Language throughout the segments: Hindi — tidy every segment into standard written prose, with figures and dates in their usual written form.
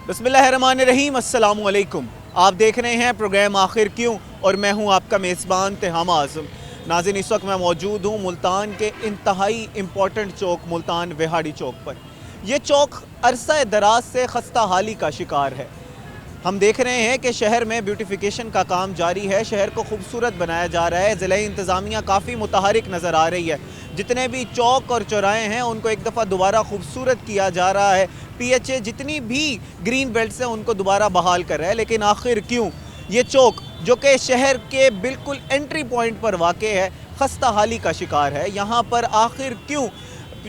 बिस्मिल्लाहिर्रहमानिर्रहीम, अस्सलामुअलैकुम। आप देख रहे हैं प्रोग्राम आखिर क्यों और मैं हूं आपका मेज़बान तिहाम आज़म। नाज़रीन, इस वक्त मैं मौजूद हूं मुल्तान के इंतहाई इम्पोर्टेंट चौक मुल्तान विहाड़ी चौक पर। यह चौक अरसा दराज से खस्ता हाली का शिकार है। हम देख रहे हैं कि शहर में ब्यूटिफिकेशन का काम जारी है, शहर को खूबसूरत बनाया जा रहा है। ज़िला इंतज़ामिया काफ़ी मुतहरिक नज़र आ रही है। जितने भी चौक और चौराहे हैं उनको एक दफ़ा दोबारा खूबसूरत किया जा रहा है। PHA जितनी भी ग्रीन बेल्ट्स हैं उनको दोबारा बहाल कर रहा है। लेकिन आखिर क्यों ये चौक, जो कि शहर के बिल्कुल एंट्री पॉइंट पर वाक़ है, खस्ता हाली का शिकार है? यहाँ पर आखिर क्यों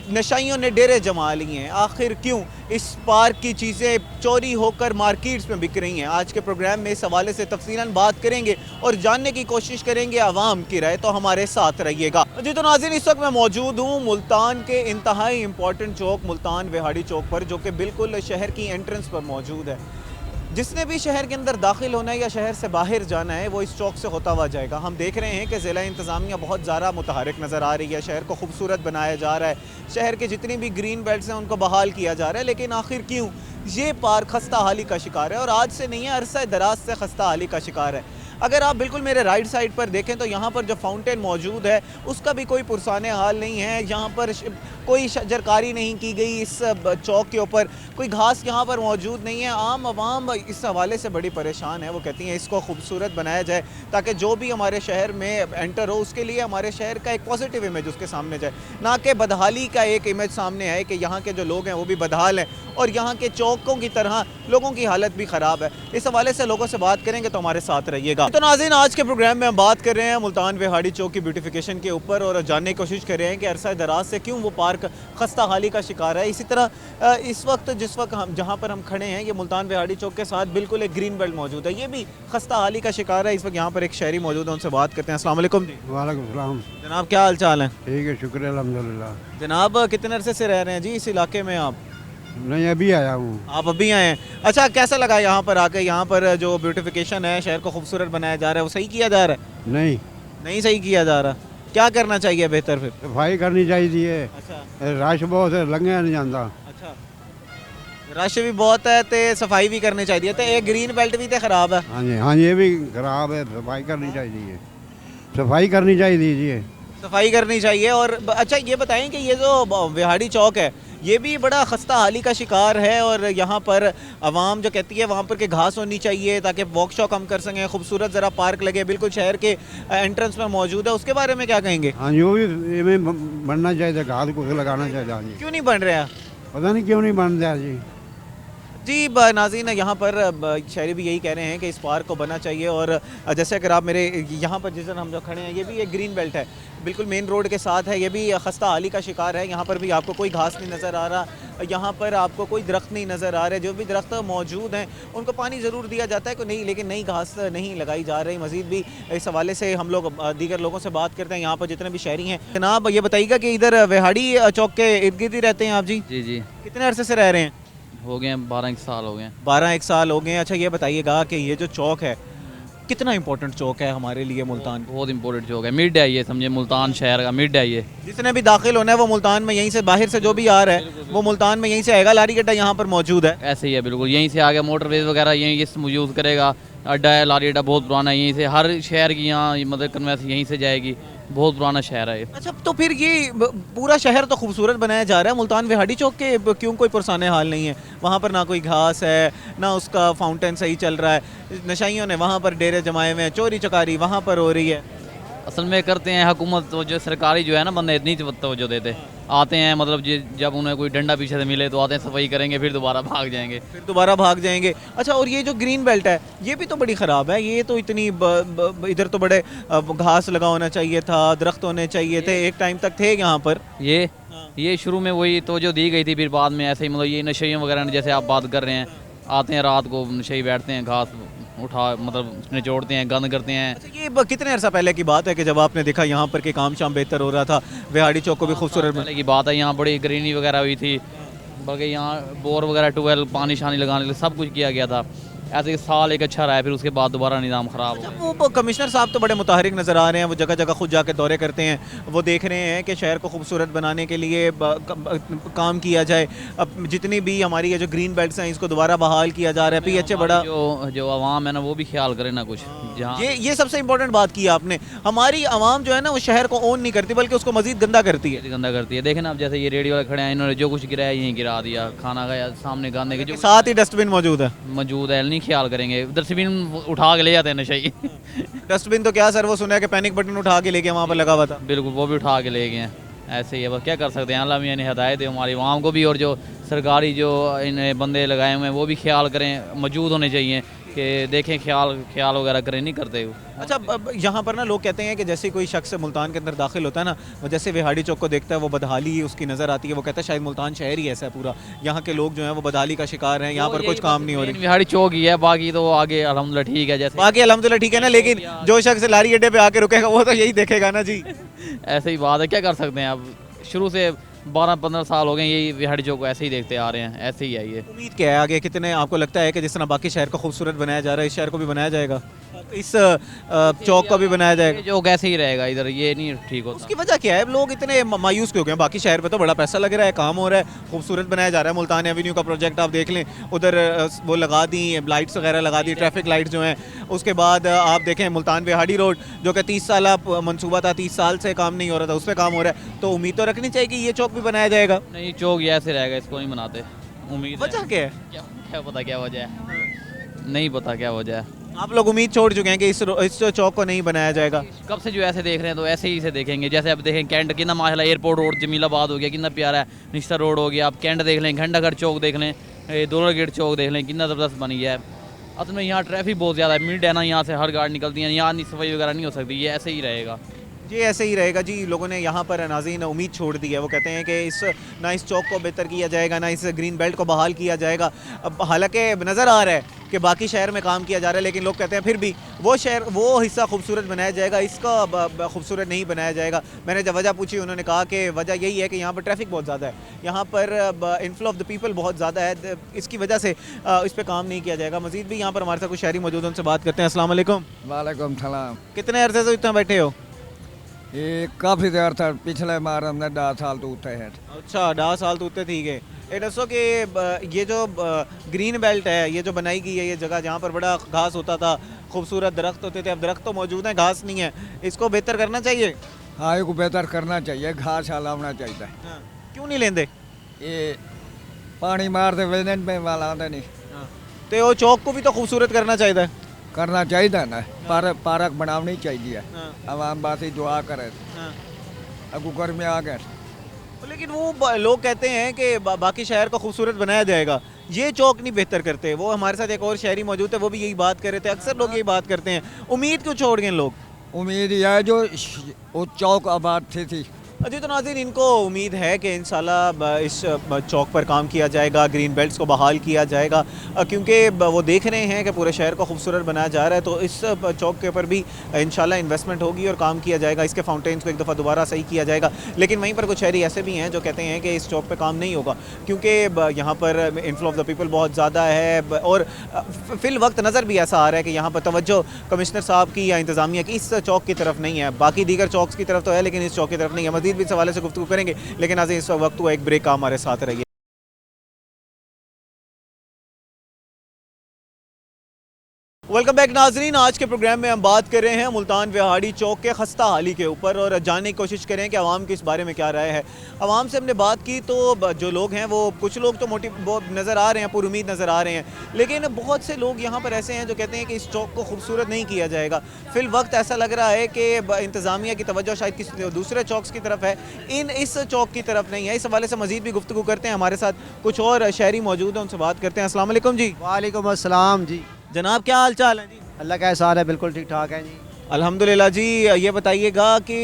नशाइयों ने डेरे जमा लिए हैं? आखिर क्यों इस पार्क की चीज़ें चोरी होकर मार्केट्स में बिक रही हैं? आज के प्रोग्राम में इस हवाले से तफसीलन बात करेंगे और जानने की कोशिश करेंगे आवाम की राय। तो हमारे साथ रहिएगा जी। तो नाज़रीन, इस वक्त मैं मौजूद हूँ मुल्तान के इंतहाई इम्पोर्टेंट चौक मुल्तान विहाड़ी चौक पर, जो कि बिल्कुल शहर की एंट्रेंस पर मौजूद है। जिसने भी शहर के अंदर दाखिल होना है या शहर से बाहर जाना है वो इस चौक से होता हुआ जाएगा। हम देख रहे हैं कि ज़िला इंतज़ामिया बहुत ज़्यादा मुतहरिक नज़र आ रही है, शहर को खूबसूरत बनाया जा रहा है, शहर के जितनी भी ग्रीन बेल्ट्स हैं उनको बहाल किया जा रहा है। लेकिन आखिर क्यों ये पार्क खस्ता हाली का शिकार है? और आज से नहीं है, अरसा दराज से खस्ता हाली का शिकार है। अगर आप बिल्कुल मेरे राइट साइड पर देखें तो यहाँ पर जो फाउंटेन मौजूद है उसका भी कोई पुरसाने हाल नहीं है। यहाँ पर कोई शजरकारी नहीं की गई इस चौक के ऊपर, कोई घास यहाँ पर मौजूद नहीं है। आम आवाम इस हवाले से बड़ी परेशान है। वो कहती हैं इसको खूबसूरत बनाया जाए ताकि जो भी हमारे शहर में एंटर हो उसके लिए हमारे शहर का एक पॉजिटिव इमेज उसके सामने जाए, ना कि बदहाली का एक इमेज सामने आए कि यहाँ के जो लोग हैं वो भी बदहाल हैं और यहाँ के चौकों की तरह लोगों की हालत भी ख़राब है। इस हवाले से लोगों से बात करेंगे तो हमारे साथ रहिएगा। तो नाज़रीन, आज के प्रोग्राम में हम बात कर रहे हैं मुल्तान विहाड़ी चौक की ब्यूटिफिकेशन के ऊपर और जानने की कोशिश कर रहे हैं कि अरसा दराज से क्यों वो पार्क खस्ता हाली का शिकार है। इसी तरह इस वक्त जिस वक्त हम जहाँ पर हम खड़े हैं ये मुल्तान विहाड़ी चौक के साथ बिल्कुल एक ग्रीन बेल्ट मौजूद है, ये भी खस्ता हाली का शिकार है। इस वक्त यहाँ पर एक शहरी मौजूद है, उनसे बात करते हैं। अस्सलाम वालेकुम जी। वालेकुम सलाम। जनाब, क्या हाल चाल है? ठीक है, शुक्र है, अल्हम्दुलिल्लाह। जनाब, कितने अरसे से रह रहे हैं जी इस इलाके में आप? नहीं, अभी आया हूँ। आप अभी आए हैं? अच्छा, कैसा लगा यहाँ पर आके? यहाँ पर जो ब्यूटिफिकेशन है, शहर को खूबसूरत बनाया जा रहा है, वो सही किया जा रहा है? नहीं, नहीं सही किया जा रहा। क्या करना चाहिए बेहतर फिर? सफाई करनी चाहिए। अच्छा रश बहुत है, लंघिया नहीं जाता। अच्छा, रश भी बहुत है तो सफाई भी करनी चाहिए। तो एक ग्रीन बेल्ट भी तो खराब है। हाँ जी, हाँ, ये भी खराब है, सफाई करनी चाहिए। सफाई करनी चाहिए। सफाई करनी चाहिए। और अच्छा, ये बताएं कि ये जो विहाड़ी चौक है ये भी बड़ा खस्ता हाली का शिकार है और यहाँ पर आवाम जो कहती है वहाँ पर के घास होनी चाहिए ताकि वॉक शॉक हम कर सकें, खूबसूरत ज़रा पार्क लगे, बिल्कुल शहर के एंट्रेंस में मौजूद है। उसके बारे में क्या कहेंगे? हाँ, जो भी इनमें बनना चाहिए, घास को लगाना चाहिए। हाँ जी, क्यों नहीं बन रहा? पता नहीं क्यों नहीं बन रहा जी। जी नाज़रीन, यहाँ पर शहरी भी यही कह रहे हैं कि इस पार्क को बनना चाहिए। और जैसे अगर आप मेरे यहाँ पर जिस दिन हम जो खड़े हैं ये भी एक ग्रीन बेल्ट है, बिल्कुल मेन रोड के साथ है, ये भी खस्ता हाली का शिकार है। यहाँ पर भी आपको कोई घास नहीं नज़र आ रहा, यहाँ पर आपको कोई दरख्त नहीं नज़र आ रहे। जो भी दरख्त मौजूद हैं उनको पानी ज़रूर दिया जाता है कि नहीं, लेकिन नई घास नहीं लगाई जा रही। मज़ीद भी इस हवाले से हम लोग दीगर लोगों से बात करते हैं यहाँ पर जितने भी शहरी हैं। जनाब, ये बताइएगा कि इधर विहाड़ी चौक के इर्द गिर्द ही रहते हैं आप जी? जी जी, कितने अरसे से रह रहे हैं? हो गए 12 साल हो गए। 12 साल हो गए। अच्छा, ये बताइएगा कि ये जो चौक है कितना इंपॉर्टेंट चौक है हमारे लिए मुल्तान? बहुत इंपॉर्टेंट चौक है, मिड है ये, समझे मुल्तान शहर का मिड है ये। जिसने भी दाखिल होना है वो मुल्तान में, यहीं से बाहर से जो भी आ रहा है वो मुल्तान में यहीं से आएगा। लारी अड्डा यहाँ पर मौजूद है? ऐसे ही है बिल्कुल, यहीं से आगे मोटरवेज वगैरह यहीं से यूज़ करेगा। अड्डा है, लारी अड्डा बहुत पुराना है, यहीं से हर शहर की यहाँ मतलब कन्वेंस यहीं से जाएगी। बहुत पुराना शहर है ये। अच्छा, तो फिर ये पूरा शहर तो खूबसूरत बनाया जा रहा है, मुल्तान विहाड़ी चौक के क्यों कोई पुरसाने हाल नहीं है? वहाँ पर ना कोई घास है, ना उसका फाउंटेन सही चल रहा है, नशाइयों ने वहाँ पर डेरे जमाए हुए हैं, चोरी चकारी वहाँ पर हो रही है। असल में करते हैं हुकूमत तो जो सरकारी जो है ना बंदे इतनी तवज्जो देते आते हैं, मतलब जब उन्हें कोई डंडा पीछे से मिले तो आते हैं, सफाई करेंगे, फिर दोबारा भाग जाएंगे। अच्छा, और ये जो ग्रीन बेल्ट है ये भी तो बड़ी ख़राब है। ये तो इतनी इधर तो बड़े घास लगा होना चाहिए था, दरख्त होने चाहिए थे, एक टाइम तक थे यहाँ पर। ये शुरू में वही तो जो दी गई थी, फिर बाद में ऐसे ही मतलब ये नशेइयों वगैरह जैसे आप बात कर रहे हैं, आते हैं रात को नशे बैठते हैं, घास उठा मतलब निचोड़ते हैं, गंद करते हैं। अच्छा, ये कितने अर्सा पहले की बात है कि जब आपने देखा यहाँ पर कि काम शाम बेहतर हो रहा था, विहाड़ी चौक को भी खूबसूरत पहले की बात है, यहाँ बड़ी ग्रीनरी वगैरह हुई थी, बल्कि यहाँ बोर वगैरह ट्यूबवेल पानी शानी लगाने के लिए सब कुछ किया गया था। ऐसे कि साल एक अच्छा रहा है, फिर उसके बाद दोबारा निज़ाम ख़राब हो गया। वो कमिश्नर साहब तो बड़े मुतहरिक नज़र आ रहे हैं, वो जगह जगह खुद जाके दौरे करते हैं, वो देख रहे हैं कि शहर को खूबसूरत बनाने के लिए काम किया जाए। अब जितनी भी हमारी ये जो ग्रीन बेल्ट्स हैं इसको दोबारा बहाल किया जा रहा है, पीएचए बड़ा जो जो आवाम है ना वो भी ख्याल करे ना कुछ, जहाँ ये सबसे इंपॉर्टेंट बात की आपने। हमारी आवाम जो है ना वो शहर को ओन नहीं करती बल्कि उसको मजीद गंदा करती है। गंदा करती है। देखें ना, अब जैसे ये रेडी वाले खड़े हैं, इन्होंने जो कुछ गिराया यहीं गिरा दिया, खाना खाया सामने गाने के जो साथ ही डस्टबिन मौजूद है। मौजूद है, नहीं ख्याल करेंगे, डस्टबिन उठा के ले जाते हैं नशाई। डस्टबिन तो क्या सर, वो सुना है कि पैनिक बटन उठा के लेके वहाँ पर लगा हुआ था। बिल्कुल, वो भी उठा के ले गए हैं। ऐसे ही है, बस क्या कर सकते हैं। अल्लाह मियां ने हिदायत है हमारी आवाम को भी, और जो सरकारी जो इन बंदे लगाए हुए हैं वो भी ख्याल करें, मौजूद होने चाहिए कि देखें, ख्याल वगैरह करें, नहीं करते वो। अच्छा, अब यहाँ पर ना लोग कहते हैं कि जैसे कोई शख्स मुल्तान के अंदर दाखिल होता है ना, वो जैसे विहाड़ी चौक को देखता है वो बदहाली उसकी नज़र आती है, वो कहता है शायद मुल्तान शहर ही ऐसा है पूरा, यहाँ के लोग जो हैं वो बदहाली का शिकार हैं, यहाँ पर कुछ काम नहीं हो रही। बिहाड़ी चौक ही है, बाकी तो आगे अल्हम्दुलिल्लाह ठीक है। जैसे बाकी अल्हम्दुलिल्लाह ठीक है ना, लेकिन जो शख्स लारी अड्डे पे आके रुकेगा वो तो यही देखेगा ना जी। ऐसे ही बात है, क्या कर सकते हैं। अब शुरू से 12-15 साल हो गए यही विहाड़ी चौक को ऐसे ही देखते आ रहे हैं, ऐसे ही है ये। उम्मीद क्या है आगे, कितने आपको लगता है कि जिस तरह बाकी शहर को खूबसूरत बनाया जा रहा है इस शहर को भी बनाया जाएगा, इस चौक को भी बनाया जाएगा? जो कैसे ही रहेगा इधर, ये नहीं ठीक होता। उसकी वजह क्या है? लोग इतने मायूस क्यों हो गए हैं? बाकी शहर पे तो बड़ा पैसा लग रहा है, काम हो रहा है, खूबसूरत बनाया जा रहा है। मुल्तान एवेन्यू का प्रोजेक्ट आप देख लें, उधर वो लगा दी लाइट्स वगैरह लगा दी, ट्रैफिक लाइट्स जो हैं। उसके बाद आप देखें मुल्तान विहाड़ी रोड जो कि 30 साल मनसूबा था, 30 साल से काम नहीं हो रहा था, उस पर काम हो रहा है। तो उम्मीद तो रखनी चाहिए कि ये चौक भी बनाया जाएगा। नहीं, चौक ये ऐसे रहेगा, इसको नहीं बनाते। उम्मीद वजह क्या है? क्या पता क्या वजह है, नहीं पता क्या वजह है। आप लोग उम्मीद छोड़ चुके हैं कि इस चौक को नहीं बनाया जाएगा? कब से जो ऐसे देख रहे हैं तो ऐसे ही से देखेंगे। जैसे अब देखें कैंट कितना माशाल्लाह, एयरपोर्ट रोड जमीलाबाद हो गया, कितना प्यारा है, निश्ता रोड हो गया, आप कैंट देख लें, घंटाघर चौक देख लें, दोलर गेट चौक देख लें, कितना ज़बरदस्त बन गया है। असल में यहाँ ट्रैफिक बहुत ज़्यादा है, मिड है ना, यहाँ से हर गाड़ी निकलती है, यहाँ सफाई वगैरह नहीं हो सकती, ये ऐसे ही रहेगा। जी ऐसे ही रहेगा जी। लोगों ने यहाँ पर नाज़रीन उम्मीद छोड़ दी है, वो कहते हैं कि इस चौक को बेहतर किया जाएगा, ना इस ग्रीन बेल्ट को बहाल किया जाएगा। अब हालांकि नज़र आ रहा है कि बाकी शहर में काम किया जा रहा है, लेकिन लोग कहते हैं फिर भी वो हिस्सा खूबसूरत बनाया जाएगा, इसका खूबसूरत नहीं बनाया जाएगा। मैंने जब वजह पूछी, उन्होंने कहा कि वजह यही है कि यहाँ पर ट्रैफिक बहुत ज़्यादा है, यहाँ पर इनफ्लो ऑफ द पीपल बहुत ज़्यादा है, इसकी वजह से इस पर काम नहीं किया जाएगा। मज़ीद भी यहाँ पर हमारे साथ कुछ शहरी मौजूद हैं, उनसे बात करते हैं। अस्सलाम वालेकुम। वालेकुम सलाम। कितने अरसे से इतना बैठे हो? ये काफ़ी देर था, पिछले बार हमने 10 साल तो उठे हैं। अच्छा, 10 साल तो उतने ठीक है। ये दसो कि ये जो ग्रीन बेल्ट है, ये जो बनाई गई है, ये जगह जहाँ पर बड़ा घास होता था, खूबसूरत दरख्त होते थे, अब दरख्त तो मौजूद हैं, घास नहीं है, इसको बेहतर करना चाहिए। हाँ, इसको बेहतर करना चाहिए, घास हलाना चाहिए। हाँ। क्यों नहीं लेंदे? ये पानी मारते वेजन पे वाला आते नहीं, तो वो चौक को भी तो खूबसूरत करना चाहिए। करना चाहिए ना, पार्क बनानी चाहिए। हाँ। आवाम बासी दुआ करे, हाँ। अगू गर्मी आ गए। लेकिन वो लोग कहते हैं कि बाकी शहर को खूबसूरत बनाया जाएगा, ये चौक नहीं बेहतर करते। वो हमारे साथ एक और शहरी मौजूद है, वो भी यही बात कर रहे थे, अक्सर लोग यही बात करते हैं। उम्मीद क्यों छोड़ गए लोग? उम्मीद यह है जो वो चौक आबाद थी। जी तो नाज़रीन, इनको उम्मीद है कि इंशाल्लाह इस चौक पर काम किया जाएगा, ग्रीन बेल्ट्स को बहाल किया जाएगा, क्योंकि वो देख रहे हैं कि पूरे शहर को खूबसूरत बनाया जा रहा है। तो इस चौक के ऊपर भी इंशाल्लाह इन्वेस्टमेंट होगी और काम किया जाएगा, इसके फाउंटेन्स को एक दफ़ा दोबारा सही किया जाएगा। लेकिन वहीं पर कुछ शहरी ऐसे भी हैं जो कहते हैं कि इस चौक पर काम नहीं होगा, क्योंकि यहाँ पर इनफ्लो ऑफ द पीपल बहुत ज़्यादा है, और फ़िल वक्त नज़र भी ऐसा आ रहा है कि यहाँ पर तवज्जो कमिश्नर साहब की या इंतज़ामिया की इस चौक की तरफ नहीं है। बाकी दीगर चौक्स की तरफ तो है, लेकिन इस चौक की तरफ नहीं है। भी इस हवाले से गुफ्तगू करेंगे, लेकिन आज इस वक्त वो एक ब्रेक का हमारे साथ रहिए। वेलकम बैक नाजरीन। आज के प्रोग्राम में हम बात कर रहे हैं मुल्तान विहाड़ी चौक के खस्ता हाली के ऊपर, और जानने की कोशिश करें कि आवाम की इस बारे में क्या राय है। आवाम से हमने बात की तो जो लोग हैं वो कुछ लोग तो वो नज़र आ रहे हैं, पूरी उम्मीद नज़र आ रहे हैं, लेकिन बहुत से लोग यहाँ पर ऐसे हैं जो कहते हैं कि इस चौक को खूबसूरत नहीं किया जाएगा। फिल वक्त ऐसा लग रहा है कि इंतज़ामिया की तवज्जो शायद किसी दूसरे चौक्स की तरफ है, इस चौक की तरफ नहीं है। इस हवाले से मज़ीद भी गुफ्तगू करते हैं। हमारे साथ कुछ और शहरी मौजूद हैं, उनसे बात करते हैं। अस्सलाम वालेकुम जी। वालेकुम अस्सलाम जी। जनाब क्या हाल चाल है जी? अल्लाह का एहसान है, बिल्कुल ठीक ठाक है जी। अल्हम्दुलिल्लाह जी। ये बताइएगा कि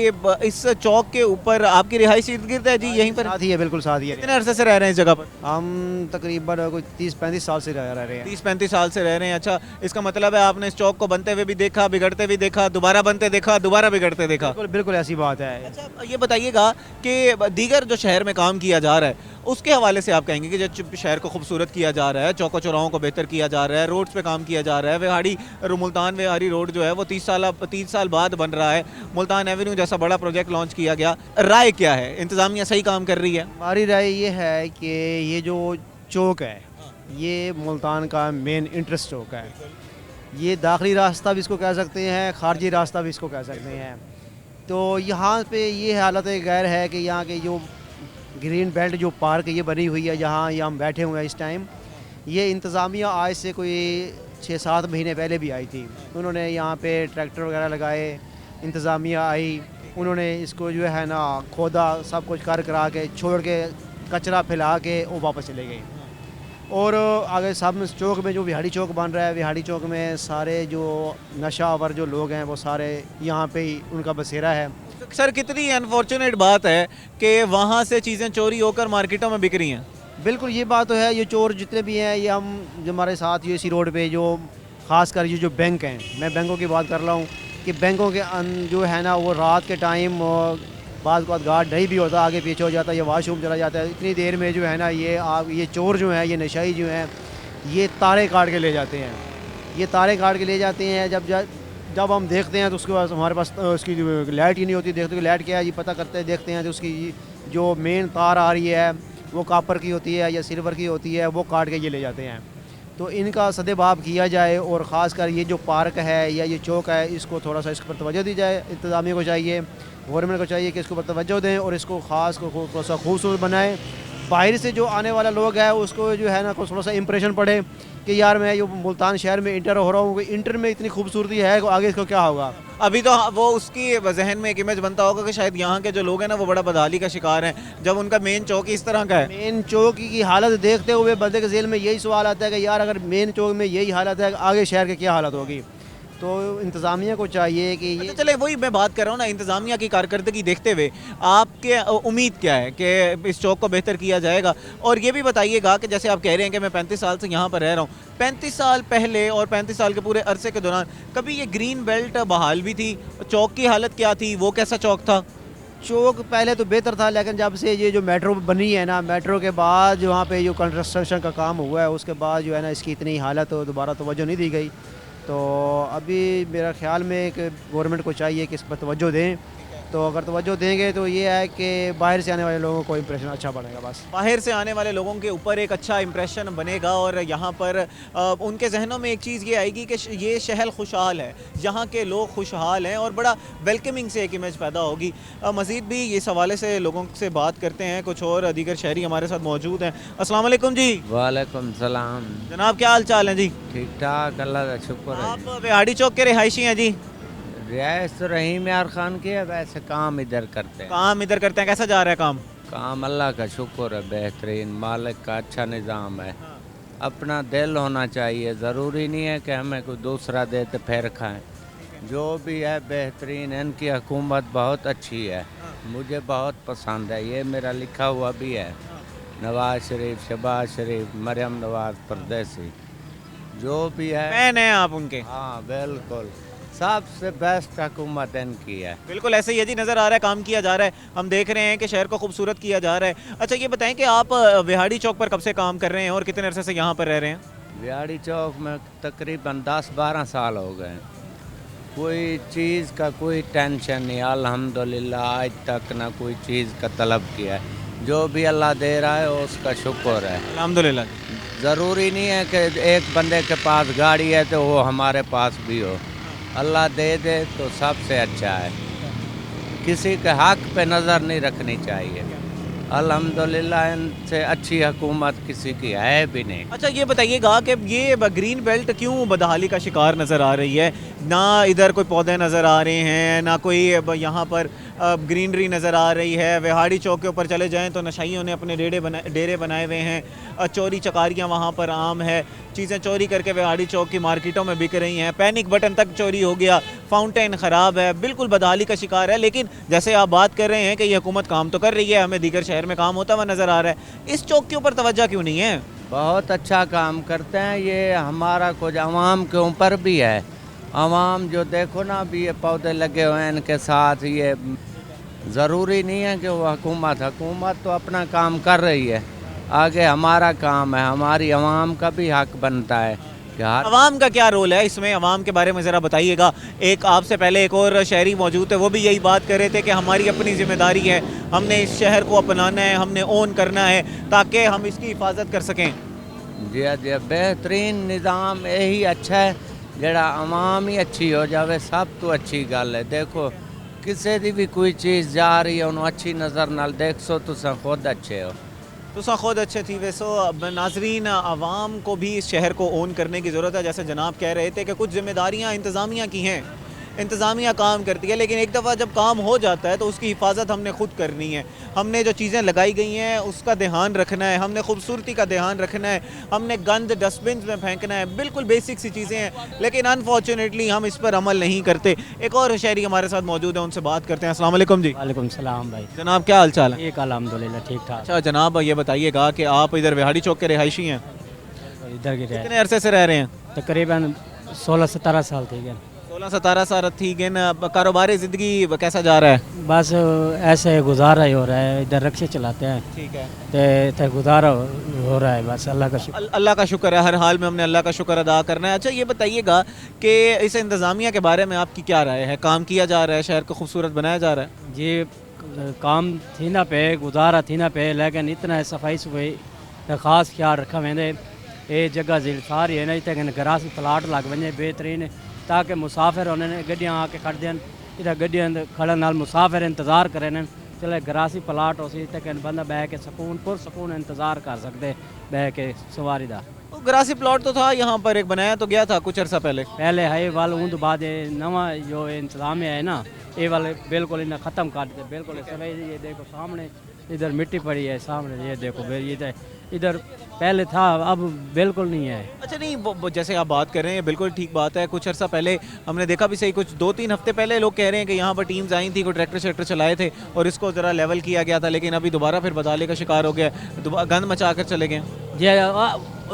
इस चौक के ऊपर आपकी रिहाइश इर्द गिर्द है जी? यहीं पर साथ ही है, बिल्कुल साथ ही है। कितने अरसे से रह रहे हैं इस जगह पर? हम तकरीबन कोई 30-35 साल से रह रहे हैं। 30-35 साल से रह रहे हैं। अच्छा, इसका मतलब है आपने इस चौक को बनते हुए भी देखा, बिगड़ते भी देखा, दोबारा बनते देखा, दोबारा बिगड़ते देखा। बिल्कुल बिल्कुल ऐसी बात है। अच्छा, ये बताइएगा कि दीगर जो शहर में काम किया जा रहा है उसके हवाले से आप कहेंगे कि जो शहर को खूबसूरत किया जा रहा है, चौकों चौराहों को बेहतर किया जा रहा है, रोड्स पे काम किया जा रहा है, विहाड़ी मुल्तान विहाड़ी रोड जो है वो 30 साल बाद बन रहा है, मुल्तान एवेन्यू जैसा बड़ा प्रोजेक्ट लॉन्च किया गया, राय क्या है? इंतज़ामिया सही काम कर रही है? हमारी राय ये है कि ये जो चौक है ये मुल्तान का मेन इंटरेस्ट चौक है। ये दाखिली रास्ता भी इसको कह सकते हैं, खारजी रास्ता भी इसको कह सकते हैं। तो यहाँ पे ये हालत गैर है कि यहाँ के जो ग्रीन बेल्ट जो पार्क ये बनी हुई है जहाँ ये हम बैठे हुए हैं इस टाइम, ये इंतज़ामिया आज से कोई 6-7 महीने पहले भी आई थी। उन्होंने यहाँ पे ट्रैक्टर वगैरह लगाए, इंतज़ामिया आई, उन्होंने इसको जो है ना खोदा, सब कुछ कर करा के छोड़ के कचरा फैला के वो वापस चले गए। और आगे सामने चौक में जो विहाड़ी चौक बन रहा है, विहाड़ी चौक में सारे जो नशावर जो लोग हैं वो सारे यहाँ पे ही उनका बसेरा है। सर कितनी अनफॉर्चुनेट बात है कि वहाँ से चीज़ें चोरी होकर मार्केटों में बिक रही हैं। बिल्कुल ये बात तो है। ये चोर जितने भी हैं ये हम जो हमारे साथ ये इसी रोड पे जो ख़ासकर ये जो बैंक हैं, मैं बैंकों की बात कर रहा हूँ कि बैंकों के जो है ना वो रात के टाइम बाद गार्ड नहीं भी होता, आगे पीछे हो जाता है, ये वॉशरूम चला जाता है, इतनी देर में जो है ना ये चोर जो हैं, ये नशाई जो हैं, ये तारे काट के ले जाते हैं। ये तारे काट के ले जाते हैं। जब हम देखते हैं तो उसके बाद हमारे पास उसकी लाइट ही नहीं होती। देखते कि लाइट क्या है, ये पता करते हैं, देखते हैं तो उसकी जो मेन तार आ रही है वो कॉपर की होती है या सिल्वर की होती है, वो काट के ये ले जाते हैं। तो इनका सदेबाब किया जाए और ख़ासकर ये जो पार्क है या ये चौक है इसको थोड़ा सा इसके पर तवज्जो दी जाए। इंतज़ामिया को चाहिए, गवर्नमेंट को चाहिए कि इसके ऊपर तवज्जो दें और इसको ख़ास को थोड़ा सा खूबसूरत बनाएं। बाहर से जो आने वाला लोग है उसको जो है ना थोड़ा सा इंप्रेशन पड़े कि यार मैं ये मुल्तान शहर में इंटर हो रहा हूँ, इंटर में इतनी खूबसूरती है, आगे इसको क्या होगा। अभी तो वो उसकी जहन में एक इमेज बनता होगा कि शायद यहाँ के जो लोग हैं ना वो बड़ा बदहाली का शिकार हैं, जब उनका मेन चौक इस तरह का है। मेन चौक की हालत देखते हुए बंदे के जेल में यही सवाल आता है कि यार अगर मेन चौक में यही हालत है, आगे शहर की क्या हालत होगी। तो इंतज़ामिया को चाहिए कि ये चले वही मैं बात कर रहा हूँ ना, इंतज़ामिया की कारकर्दगी देखते हुए आपके उम्मीद क्या है कि इस चौक को बेहतर किया जाएगा? और ये भी बताइएगा कि जैसे आप कह रहे हैं कि मैं 35 साल से यहाँ पर रह रहा हूँ, 35 साल पहले और 35 साल के पूरे अरसे के दौरान कभी ये ग्रीन बेल्ट बहाल भी थी? चौक की हालत क्या थी? वो कैसा चौक था? चौक पहले तो बेहतर था, लेकिन जब से ये जो मेट्रो बनी है ना, मेट्रो के बाद वहाँ पे जो कंस्ट्रक्शन का काम हुआ है उसके बाद जो है ना इसकी इतनी हालत दोबारा तवज्जो नहीं दी गई। तो अभी मेरा ख्याल में कि गवर्नमेंट को चाहिए कि इस पर तवज्जो दें। तो अगर तवज्जो देंगे तो ये है कि बाहर से आने वाले लोगों को इंप्रेशन अच्छा बनेगा। बस बाहर से आने वाले लोगों के ऊपर एक अच्छा इंप्रेशन बनेगा और यहाँ पर उनके जहनों में एक चीज़ ये आएगी कि ये शहर खुशहाल है, यहाँ के लोग खुशहाल हैं और बड़ा वेलकमिंग से एक इमेज पैदा होगी। मज़ीद भी इस हवाले से लोगों से बात करते हैं, कुछ और दीगर शहरी हमारे साथ मौजूद हैं। अस्सलाम वालेकुम जी। वालेकुम सलाम। जनाब क्या हाल चाल है जी? ठीक ठाक, अल्लाह का शुक्र है। आप विहाड़ी चौक के रिहायशी हैं जी? रियायत तो रहीम यार खान की है, वैसे काम इधर करते हैं। काम इधर करते हैं, कैसा जा रहा है काम? काम अल्लाह का शुक्र है, बेहतरीन, मालिक का अच्छा निज़ाम है। अपना दिल होना चाहिए, ज़रूरी नहीं है कि हमें कोई दूसरा दे तो फिर खाएं। जो भी है बेहतरीन, इनकी हुकूमत बहुत अच्छी है, मुझे बहुत पसंद है। ये मेरा लिखा हुआ भी है, नवाज शरीफ, शहबाज शरीफ, मरियम नवाज परदेसी, जो भी है। फैन हैं आप उनके? हाँ बिल्कुल, सबसे बेस्ट हुकूमत इनकी है। बिल्कुल ऐसे ही है जी, नज़र आ रहा है काम किया जा रहा है, हम देख रहे हैं कि शहर को खूबसूरत किया जा रहा है। अच्छा ये बताएं कि आप विहाड़ी चौक पर कब से काम कर रहे हैं और कितने अरसे से यहाँ पर रह रहे हैं? विहाड़ी चौक में तकरीबन 10-12 साल हो गए। कोई चीज़ का कोई टेंशन नहीं, अल्हम्दुलिल्लाह आज तक ना कोई चीज़ का तलब किया है। जो भी अल्लाह दे रहा है उसका शुक्र है, अल्हम्दुलिल्लाह। ज़रूरी नहीं है कि एक बंदे के पास गाड़ी है तो वो हमारे पास भी हो, अल्लाह दे दे तो सबसे अच्छा है। किसी के हक पे नज़र नहीं रखनी चाहिए। अल्हम्दुलिल्लाह इनसे अच्छी हुकूमत किसी की है भी नहीं। अच्छा ये बताइएगा कि ये ग्रीन बेल्ट क्यों बदहाली का शिकार नज़र आ रही है? ना इधर कोई पौधे नज़र आ रहे हैं, ना कोई यहाँ पर ग्रीनरी नज़र आ रही है। विहाड़ी चौक के ऊपर चले जाएं तो नशाइयों ने अपने डेरे बनाए हुए हैं, चोरी चकारियाँ वहाँ पर आम है, चीज़ें चोरी करके विहाड़ी चौक की मार्केटों में बिक रही हैं, पैनिक बटन तक चोरी हो गया, फाउंटेन ख़राब है, बिल्कुल बदहाली का शिकार है। लेकिन जैसे आप बात कर रहे हैं कि ये हुकूमत काम तो कर रही है, हमें दीगर शहर में काम होता हुआ नज़र आ रहा है, इस चौक के ऊपर तवज्जो क्यों नहीं है? बहुत अच्छा काम करते हैं, ये हमारा कुछ आवाम के ऊपर भी है। आवाम जो देखो ना अभी ये पौधे लगे हुए हैं इनके साथ, ये ज़रूरी नहीं है कि वो हुकूमत तो अपना काम कर रही है, आगे हमारा काम है, हमारी आवाम का भी हक बनता है कि हर अवाम का क्या रोल है इसमें, अवाम के बारे में ज़रा बताइएगा। एक आपसे पहले एक और शहरी मौजूद थे, वो भी यही बात कर रहे थे कि हमारी अपनी जिम्मेदारी है, हमने इस शहर को अपनाना है, हमने ओन करना है ताकि हम इसकी हिफाजत कर सकें। जी जी बेहतरीन निज़ाम यही अच्छा है जड़ा आवाम ही अच्छी हो जावे, सब तो अच्छी गल है। देखो किसी दी भी कोई चीज़ जा रही है उन्होंने अच्छी नज़र नाल देख सो तुम खुद अच्छे हो। तुसा खुद अच्छे थी वैसो नाजरीन, आवाम को भी इस शहर को ओन करने की ज़रूरत है। जैसे जनाब कह रहे थे कि कुछ जिम्मेदारियाँ इंतज़ामिया की हैं, इंतज़ामिया काम करती है, लेकिन एक दफ़ा जब काम हो जाता है तो उसकी हिफाजत हमने खुद करनी है। हमने जो चीज़ें लगाई गई हैं उसका ध्यान रखना है, हमने खूबसूरती का ध्यान रखना है, हमने गंद डस्टबिन में फेंकना है, बिल्कुल बेसिक सी चीज़ें हैं, लेकिन अनफॉर्चुनेटली हम इस पर अमल नहीं करते। एक और शहरी हमारे साथ मौजूद है, उनसे बात करते हैं। अस्सलाम वालेकुम जी। वालेकुम सलाम भाई। जनाब क्या हाल चाल है? एक अल्हम्दुलिल्लाह ठीक ठाक। अच्छा जनाब ये बताइएगा कि आप इधर विहाड़ी चौक के रिहायशी हैं, इधर की रहे कितने अरसे से रह रहे हैं? तकरीबन 16-17 साल थी गए। 16-17 साल थी गए। कारोबारी ज़िंदगी कैसा जा रहा है? बस ऐसे गुजारा ही हो रहा है, इधर रिक्शे चलाते हैं ठीक है, तो गुजारा हो रहा है, बस अल्लाह का शुक्र। अल्लाह का शुक्र है, हर हाल में हमने अल्लाह का शुक्र अदा करना है। अच्छा ये बताइएगा कि इस इंतज़ामिया के बारे में आपकी क्या राय है? काम किया जा रहा है, शहर को खूबसूरत बनाया जा रहा है? जी काम थी ना पे, गुजारा थी ना पे, लेकिन इतना है सफाई सफाई का ख़ास ख्याल रखा वेंदे। ये जगह जी सारी है ना, इतने गरासी प्लाट लग वजे बेहतरीन, ताकि मुसाफिर उन्होंने गड्डियाँ आके खड़ देन, इधर गड्डियाँ खड़न नाल मुसाफिर इंतज़ार करें। चले गरासी प्लाट हो सी तक बंदा बह के सुकून पुरसकून इंतज़ार कर सकते बह के सवारी का। तो गरासी प्लॉट तो था यहाँ पर, एक बनाया तो गया था कुछ अर्सा पहले। पहले है वाल ऊँद बाद नवा जो इंतज़ाम है ना, ये वाले बिल्कुल इन्हें ख़त्म कर दिया बिल्कुल। सभी ये देखो सामने इधर मिट्टी पड़ी है, सामने ये देखो ये इधर पहले था, अब बिल्कुल नहीं है। अच्छा नहीं जैसे आप बात कर रहे हैं बिल्कुल ठीक बात है। कुछ अर्सा पहले हमने देखा भी सही, कुछ 2-3 हफ्ते पहले लोग कह रहे हैं कि यहाँ पर टीम्स आई थी, कोई ट्रैक्टर शैक्टर चलाए थे और इसको ज़रा लेवल किया गया था, लेकिन अभी दोबारा फिर बदहाली का शिकार हो गया, गंद मचा कर चले गए। जे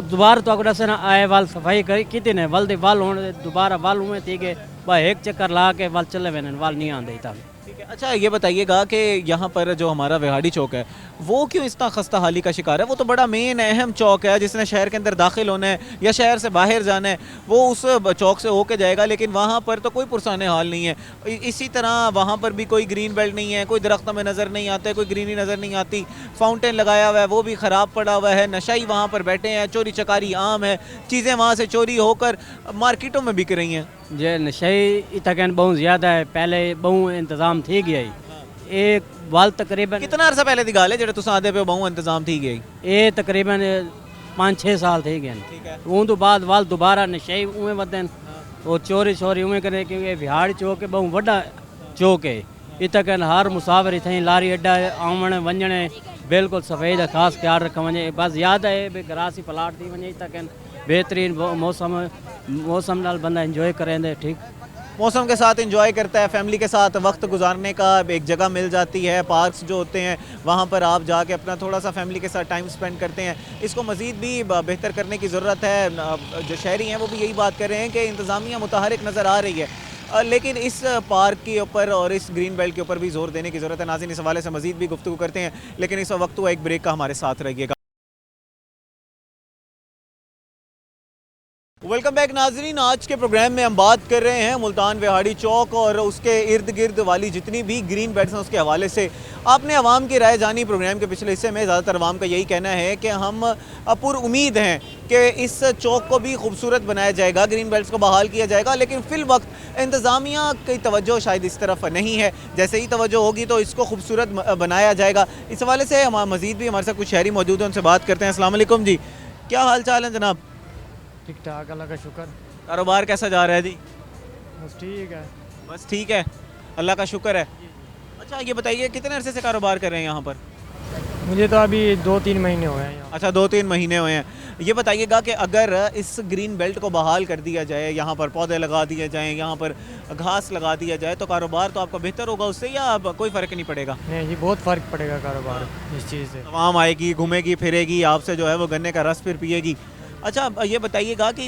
दोबारा तो अगर ना आए वाल सफाई करी कितने ने वल दे वाल होने दोबारा वाल हुए थी के भाई एक चक्कर ला के वाल चले वेन वाल नहीं आंदे था। ठीक है, अच्छा ये बताइएगा कि यहाँ पर जो हमारा विहाड़ी चौक है वो क्यों इतना खस्ता हाली का शिकार है? वो तो बड़ा मेन अहम चौक है, जिसने शहर के अंदर दाखिल होना है या शहर से बाहर जाना है वो उस चौक से होके जाएगा, लेकिन वहाँ पर तो कोई पुरसाने हाल नहीं है। इसी तरह वहाँ पर भी कोई ग्रीन बेल्ट नहीं है, कोई दरख्त में नज़र नहीं आते, कोई ग्रीनरी नज़र नहीं आती, फाउंटेन लगाया हुआ है वो भी ख़राब पड़ा हुआ है, नशाई वहाँ पर बैठे हैं, चोरी चकारी आम है, चीज़ें वहाँ से चोरी होकर मार्केटों में बिक रही हैं। जे नशे इतकन बहुत ज़्यादा है, पहले बहुत इंतज़ाम थी गया एक वाल तकरीबन कितना अरसा पहले की गल है जो तुम आदे पे बहु इंतजाम थी गई? ये तकरीबन 5-6 साल थी गए। ठीक है, उन तो बाद वाल दोबारा नशे उमें वधन वो चोरी शोरी उमें करें, क्योंकि बिहाड़ चौक है बहुत वड्डा चौक है, इतकन हर मुसाफिर इतनी लारी अड्डा आवन वंजने बिल्कुल सफ़ाई का खास ख्याल रखा वजे। बस याद है भी गरासी प्लाट थी वजे इतकन बेहतरीन मौसम नाल बंदा इंजॉय करेंदे। ठीक मौसम के साथ एंजॉय करता है, फैमिली के साथ वक्त गुजारने का एक जगह मिल जाती है, पार्क्स जो होते हैं वहाँ पर आप जाके अपना थोड़ा सा फैमिली के साथ टाइम स्पेंड करते हैं। इसको मज़ीद भी बेहतर करने की ज़रूरत है। जो शहरी हैं वो भी यही बात कर रहे हैं कि इंतज़ामिया मुतहरिक नज़र आ रही है, लेकिन इस पार्क के ऊपर और इस ग्रीन बेल्ट के ऊपर भी जोर देने की ज़रूरत है। नाज़रीन इस हवाले से मज़ीद भी गुफ्तगू करते हैं, लेकिन इस वक्त एक ब्रेक का हमारे साथ रहिएगा। वेलकम बैक नाजरीन, आज के प्रोग्राम में हम बात कर रहे हैं मुल्तान विहाड़ी चौक और उसके इर्द गिर्द वाली जितनी भी ग्रीन बेल्ट्स हैं उसके हवाले से। आपने अवाम की राय जानी प्रोग्राम के पिछले हिस्से में। ज़्यादातर अवाम का यही कहना है कि हम पुर उम्मीद हैं कि इस चौक को भी खूबसूरत बनाया जाएगा, ग्रीन बेल्ट्स को बहाल किया जाएगा, लेकिन फ़िल वक्त इंतज़ामिया की तवज्जो शायद इस तरफ नहीं है। जैसे ही तवज्जो होगी तो इसको खूबसूरत बनाया जाएगा। इस हवाले से मज़ीद भी हमारे साथ कुछ शहरी मौजूद हैं, उनसे बात करते हैं। अस्सलाम वालेकुम जी, क्या हाल चाल है जनाब? ठीक ठाक अल्लाह का शुक्र। कारोबार कैसा जा रहा है जी? बस ठीक है। बस ठीक है, अल्लाह का शुक्र है। अच्छा ये बताइए कितने अरसे से कारोबार कर रहे हैं यहाँ पर? मुझे तो अभी 2-3 महीने हुए हैं यहाँ। अच्छा 2-3 महीने हुए हैं। ये बताइएगा कि अगर इस ग्रीन बेल्ट को बहाल कर दिया जाए, यहाँ पर पौधे लगा दिए जाएँ, यहाँ पर घास लगा दिया जाए, तो कारोबार तो आपका बेहतर होगा उससे या कोई फ़र्क नहीं पड़ेगा? नहीं जी बहुत फ़र्क पड़ेगा कारोबार इस चीज़ से। आवाम आएगी, घूमेगी फिरेगी, आपसे जो है वो गन्ने का रस फिर पिएगी। अच्छा ये बताइएगा कि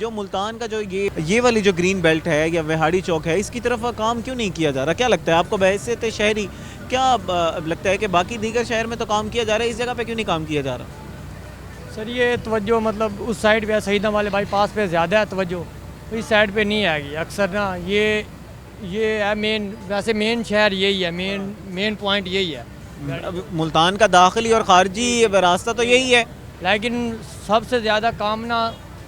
जो मुल्तान का जो ये वाली जो ग्रीन बेल्ट है या विहाड़ी चौक है, इसकी तरफ काम क्यों नहीं किया जा रहा? क्या लगता है आपको बहैसियत शहरी क्या लगता है कि बाकी दीगर शहर में तो काम किया जा रहा है, इस जगह पे क्यों नहीं काम किया जा रहा? सर ये तवज्जो मतलब उस साइड पे है, सईदा वाले बाईपास पे ज़्यादा है तवज्जो, इस साइड पे नहीं आएगी अक्सर ना। ये है मेन, वैसे मेन शहर यही है, मेन पॉइंट यही है। अब मुल्तान का दाखिली और खारजी रास्ता तो यही है। लेकिन सबसे ज़्यादा काम ना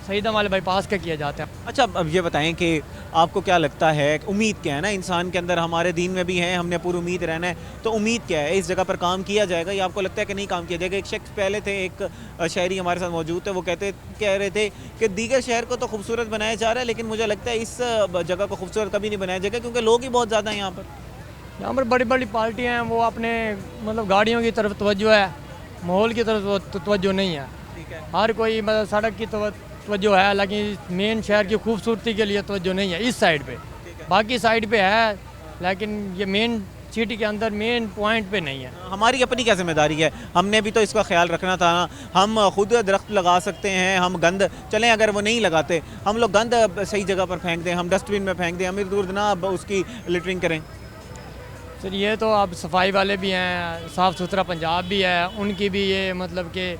सईदा वाले बाईपास का किया जाता है। अच्छा, अब ये बताएं कि आपको क्या लगता है, उम्मीद क्या है ना इंसान के अंदर, हमारे दीन में भी है, हमने पूरी उम्मीद रहना है, तो उम्मीद क्या है, इस जगह पर काम किया जाएगा या आपको लगता है कि नहीं काम किया जाएगा? एक शख्स पहले थे, एक शहरी हमारे साथ मौजूद थे, वो कह रहे थे कि दीगर शहर को तो खूबसूरत बनाया जा रहा है, लेकिन मुझे लगता है इस जगह को खूबसूरत कभी नहीं बनाया जाएगा क्योंकि लोग ही बहुत ज़्यादा हैं यहाँ पर बड़ी बड़ी पार्टियाँ हैं, वो अपने मतलब गाड़ियों की तरफ तवज्जो है, माहौल की तरफ तवज्जो नहीं है। हर कोई मतलब सड़क की तवज्जो है, लेकिन मेन शहर की खूबसूरती के लिए तवज्जो नहीं है इस साइड पे। बाकी साइड पे है, लेकिन ये मेन सिटी के अंदर मेन पॉइंट पे नहीं है। हमारी अपनी क्या जिम्मेदारी है? हमने भी तो इसका ख्याल रखना था ना। हम खुद दरख्त लगा सकते हैं, हम गंद चलें, अगर वो नहीं लगाते हम लोग गंद सही जगह पर फेंक दें, हम डस्टबिन में फेंक दें, अमीर दूर ना अब उसकी लिटरिंग करें। सर ये तो अब सफाई वाले भी हैं, साफ़ सुथरा पंजाब भी है, उनकी भी ये मतलब कि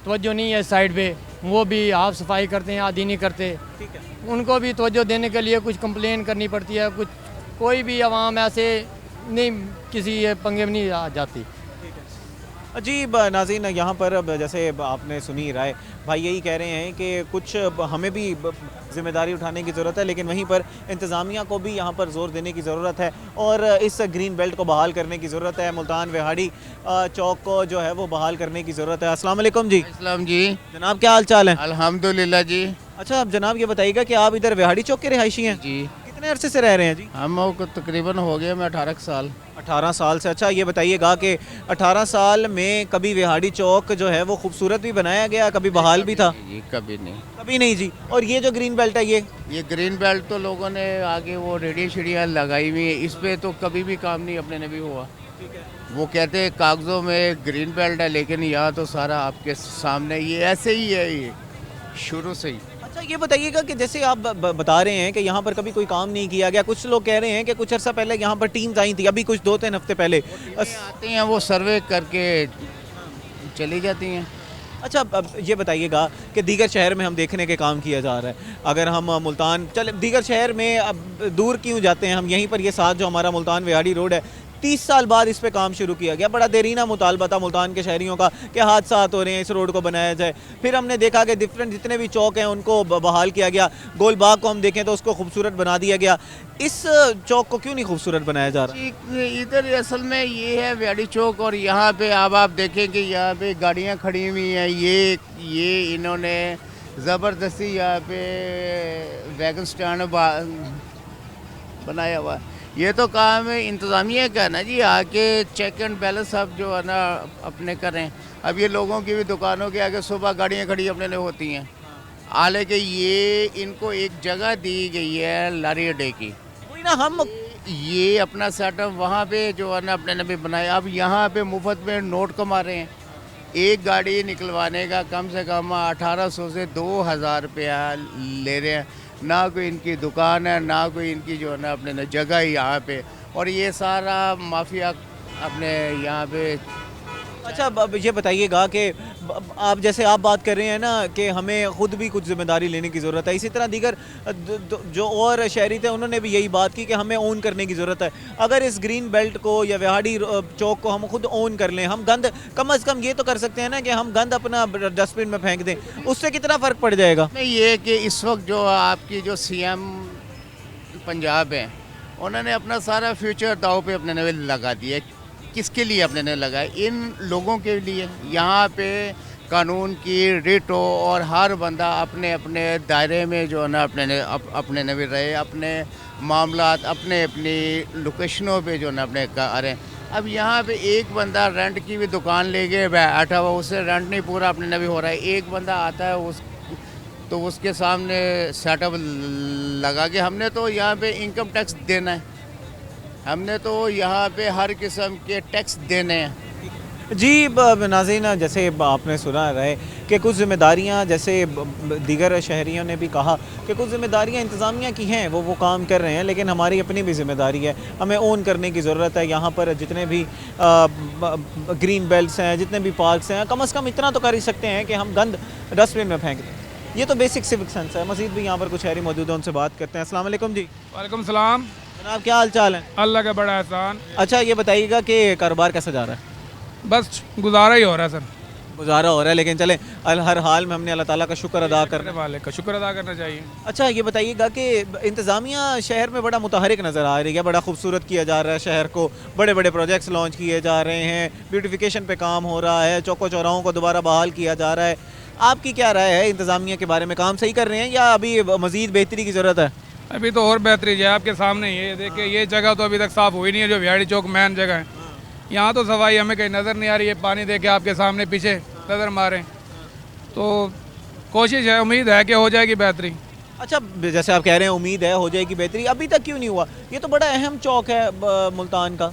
तवज्जो नहीं है इस साइड पे, वो भी हाफ सफाई करते हैं, आधी नहीं करते। ठीक है, उनको भी तवज्जो देने के लिए कुछ कंप्लेन करनी पड़ती है, कुछ कोई भी आवाम ऐसे नहीं किसी पंगे में नहीं आ जाती। अजीब नाज़रीन, यहाँ पर अब जैसे आपने सुनी राय, भाई यही कह रहे हैं कि कुछ हमें भी ज़िम्मेदारी उठाने की ज़रूरत है, लेकिन वहीं पर इंतज़ामिया को भी यहाँ पर ज़ोर देने की ज़रूरत है और इस ग्रीन बेल्ट को बहाल करने की ज़रूरत है। मुल्तान विहाड़ी चौक को जो है वो बहाल करने की ज़रूरत है। अस्सलाम वालेकुम जी। इस्लाम जी, जनाब क्या हाल चाल है? अल्हम्दुलिल्लाह जी। अच्छा, अब जनाब ये बताइएगा कि आप इधर विहाड़ी चौक के रिहायशी हैं? जी, कितने अरसे से रह रहे हैं जी? हम को तकरीबन हो गया मैं 18 साल। 18 साल से। अच्छा, ये बताइएगा कि 18 साल में कभी विहाड़ी चौक जो है वो खूबसूरत भी बनाया गया, कभी बहाल भी था? जी कभी नहीं। कभी नहीं जी। और ये जो ग्रीन बेल्ट है ये ग्रीन बेल्ट तो लोगों ने आगे वो रेडियो शेडियाँ लगाई हुई है, इस पे तो कभी भी काम नहीं अपने ने भी हुआ। वो कहते हैं कागज़ों में ग्रीन बेल्ट है, लेकिन यहाँ तो सारा आपके सामने ये ऐसे ही है, ये शुरू से ही। अच्छा, ये बताइएगा कि जैसे आप बता रहे हैं कि यहाँ पर कभी कोई काम नहीं किया गया, कुछ लोग कह रहे हैं कि कुछ अर्सा पहले यहाँ पर टीम्स आई थी, अभी कुछ 2-3 हफ्ते पहले आती हैं, वो सर्वे करके चली जाती हैं। अच्छा, अब ये बताइएगा कि दीगर शहर में हम देखने के काम किया जा रहा है, अगर हम मुल्तान चले दीगर शहर में अब दूर क्यों जाते हैं, हम यहीं पर ये साथ जो हमारा मुल्तान विहाड़ी रोड है, 30 साल बाद इस पे काम शुरू किया गया। बड़ा देरीना मुतालबा था मुल्तान के शहरियों का कि हादसात हो रहे हैं, इस रोड को बनाया जाए। फिर हमने देखा कि डिफरेंट जितने भी चौक हैं उनको बहाल किया गया। गोल बाग को हम देखें तो उसको खूबसूरत बना दिया गया। इस चौक को क्यों नहीं खूबसूरत बनाया जा रहा? इधर असल में ये है विहाड़ी चौक, और यहाँ पे अब आप देखें कि यहाँ पे गाड़ियाँ खड़ी हुई हैं, ये इन्होंने ज़बरदस्ती यहाँ पे वैगन स्टैंड बनाया हुआ है। ये तो काम है इंतज़ामिया का ना जी, आके चेक एंड बैलेंस आप जो है ना अपने करें। अब ये लोगों की भी दुकानों के आगे सुबह गाड़ियाँ खड़ी अपने लिए होती हैं, हालांकि ये इनको एक जगह दी गई है लारी अड्डे की, वही ना, हम ये अपना सेटअप वहाँ पे जो है ना अपने ने भी बनाया। अब यहाँ पे मुफ्त में नोट कमा रहे हैं, एक गाड़ी निकलवाने का कम से कम 1800 से 2000 रुपया ले रहे हैं। ना कोई इनकी दुकान है, ना कोई इनकी जो है ना अपने न जगह है यहाँ पे, और ये सारा माफिया अपने यहाँ पे। अच्छा, अब ये बताइएगा कि आप जैसे आप बात कर रहे हैं ना कि हमें ख़ुद भी कुछ ज़िम्मेदारी लेने की ज़रूरत है, इसी तरह दीगर जो और शहरी थे उन्होंने भी यही बात की कि हमें ओन करने की ज़रूरत है। अगर इस ग्रीन बेल्ट को या विहाड़ी चौक को हम खुद ओन कर लें, हम गंद कम अज़ कम ये तो कर सकते हैं ना कि हम गंद अपना डस्टबिन में फेंक दें, उससे कितना फ़र्क पड़ जाएगा? ये कि इस वक्त जो आपकी जो CM पंजाब है, उन्होंने अपना सारा फ्यूचर दाव पे अपने ने लगा दिया। किसके लिए अपने ने लगाए? इन लोगों के लिए। यहाँ पे कानून की रिट हो और हर बंदा अपने अपने दायरे में जो है ना अपने ने भी रहे, अपने मामलात अपने अपनी लोकेशनों पे जो है ना अपने कर रहे हैं। अब यहाँ पे एक बंदा रेंट की भी दुकान लेके बैठा हुआ, उससे रेंट नहीं पूरा अपने ने भी हो रहा है। एक बंदा आता है तो उसके सामने सेटअप लगा के, हमने तो यहाँ पे इनकम टैक्स देना है, हमने तो यहाँ पे हर किस्म के टैक्स देने हैं। जी नाज़रीन, जैसे आपने सुना रहे कि कुछ ज़िम्मेदारियाँ, जैसे दीगर शहरियों ने भी कहा कि कुछ ज़िम्मेदारियाँ इंतज़ामिया की हैं, वो काम कर रहे हैं, लेकिन हमारी अपनी भी ज़िम्मेदारी है, हमें ओन करने की ज़रूरत है। यहाँ पर जितने भी ग्रीन बेल्ट्स हैं, जितने भी पार्क्स हैं, कम से कम इतना तो कर ही सकते हैं कि हम गंद डस्टबिन में फेंक दें। ये तो बेसिक सिविक सेंस है। मज़ीद भी यहाँ पर कुछ शहरी मौजूद हैं, उनसे बात करते हैं। अस्सलाम वालेकुम जी। वालेकुम सलाम। जनाब क्या हाल चाल है? अल्लाह का बड़ा एहसान। अच्छा ये बताइएगा कि कारोबार कैसा जा रहा है? बस गुजारा ही हो रहा है सर। गुजारा हो रहा है, लेकिन चलें हर हाल में हमने अल्लाह ताला का शुक्र अदा करना वाले का शुक्र अदा करना चाहिए। अच्छा ये बताइएगा कि इंतज़ामिया शहर में बड़ा मुतहरिक नज़र आ रही है, बड़ा खूबसूरत किया जा रहा है शहर को, बड़े बड़े प्रोजेक्ट्स लॉन्च किए जा रहे हैं, ब्यूटिफिकेशन पे काम हो रहा है, चौकों चौराहों को दोबारा बहाल किया जा रहा है। आपकी क्या राय है इंतज़ामिया के बारे में? काम सही कर रहे हैं या अभी मज़ीद बेहतरी की ज़रूरत है? अभी तो और बेहतरी है, आपके सामने ही है। देखिए ये जगह तो अभी तक साफ़ हुई नहीं है, जो विहाड़ी चौक मेन जगह है। यहाँ तो सफाई हमें कहीं नज़र नहीं आ रही है। पानी देखे आपके सामने पीछे नज़र मारें तो कोशिश है, उम्मीद है कि हो जाएगी बेहतरी। अच्छा जैसे आप कह रहे हैं उम्मीद है हो जाएगी बेहतरी, अभी तक क्यों नहीं हुआ? ये तो बड़ा अहम चौक है मुल्तान का।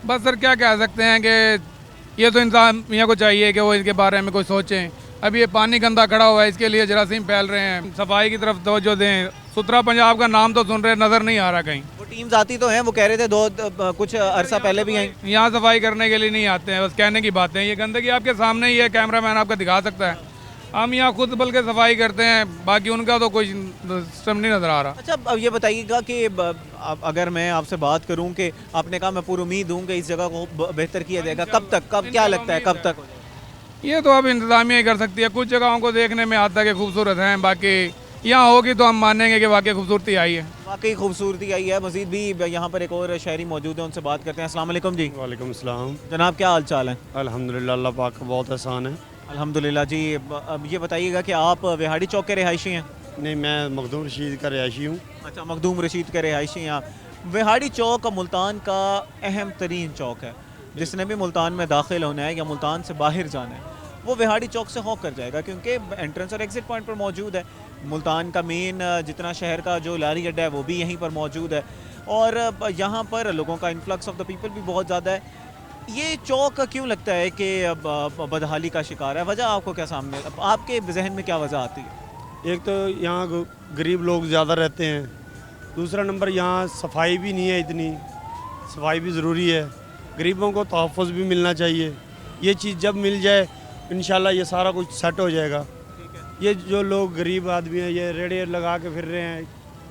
बस सर क्या कह सकते हैं कि ये तो इंतज़ामिया को चाहिए कि वो इसके बारे में कुछ सोचें। अभी ये पानी गंदा खड़ा हुआ है, इसके लिए जरासीम फैल रहे हैं। सफाई की तरफ तवज्जो दें। सुथरा पंजाब का नाम तो सुन रहे, नज़र नहीं आ रहा कहीं। वो टीम्स आती तो हैं, वो कह रहे थे कुछ अरसा पहले भी आई। यहाँ सफाई करने के लिए नहीं आते हैं, बस कहने की बातें हैं। ये गंदगी आपके सामने ही है, कैमरा मैन आपका दिखा सकता है। हम यहाँ खुद बल्कि सफाई करते हैं, बाकी उनका तो कोई सिस्टम नहीं नज़र आ रहा। अच्छा अब ये बताइएगा कि अगर मैं आपसे बात करूं कि आपने कहा मैं पूरी उम्मीद हूं कि इस जगह को बेहतर किया जाएगा, कब तक, कब क्या लगता है कब तक? ये तो अब इंतज़ामिया ही कर सकती है। कुछ जगहों को देखने में आता है कि खूबसूरत हैं, बाकी यहाँ होगी तो हम मानेंगे कि वाकई खूबसूरती आई है। वाकई खूबसूरती आई है। मज़ीद भी यहाँ पर एक और शहरी मौजूद है, उनसे बात करते हैं। अस्सलाम वालेकुम जी। वालेकुम सलाम। जनाब क्या हाल चाल है? अल्हम्दुलिल्लाह, अल्लाह पाक का बहुत एहसान है। अल्हम्दुलिल्लाह जी। अब ये बताइएगा कि आप विहाड़ी चौक के रिहायशी हैं? नहीं, मैं मखदूम रशीद का रिहायशी हूँ। अच्छा मखदूम रशीद के रिहायशी हैं आप। विहाड़ी चौक मुल्तान का अहम तरीन चौक है। जिसने भी मुल्तान में दाखिल होना है या मुल्तान से बाहर जाना है वो विहाड़ी चौक से होकर जाएगा, क्योंकि एंट्रेंस और एग्ज़िट पॉइंट पर मौजूद है। मुल्तान का मेन जितना शहर का जो लारी अड्डा है वो भी यहीं पर मौजूद है, और यहाँ पर लोगों का इन्फ्लक्स ऑफ द पीपल भी बहुत ज़्यादा है। ये चौक क्यों लगता है कि बदहाली का शिकार है? वजह आपको क्या सामने, आपके जहन में क्या वजह आती है? एक तो यहाँ गरीब लोग ज़्यादा रहते हैं, दूसरा नंबर यहाँ सफाई भी नहीं है इतनी। सफाई भी ज़रूरी है, गरीबों को तहफ़्फ़ुज़ भी मिलना चाहिए। ये चीज़ जब मिल जाए इंशाल्लाह ये सारा कुछ सेट हो जाएगा। ये जो लोग गरीब आदमी हैं, ये रेड़ियाँ लगा के फिर रहे हैं,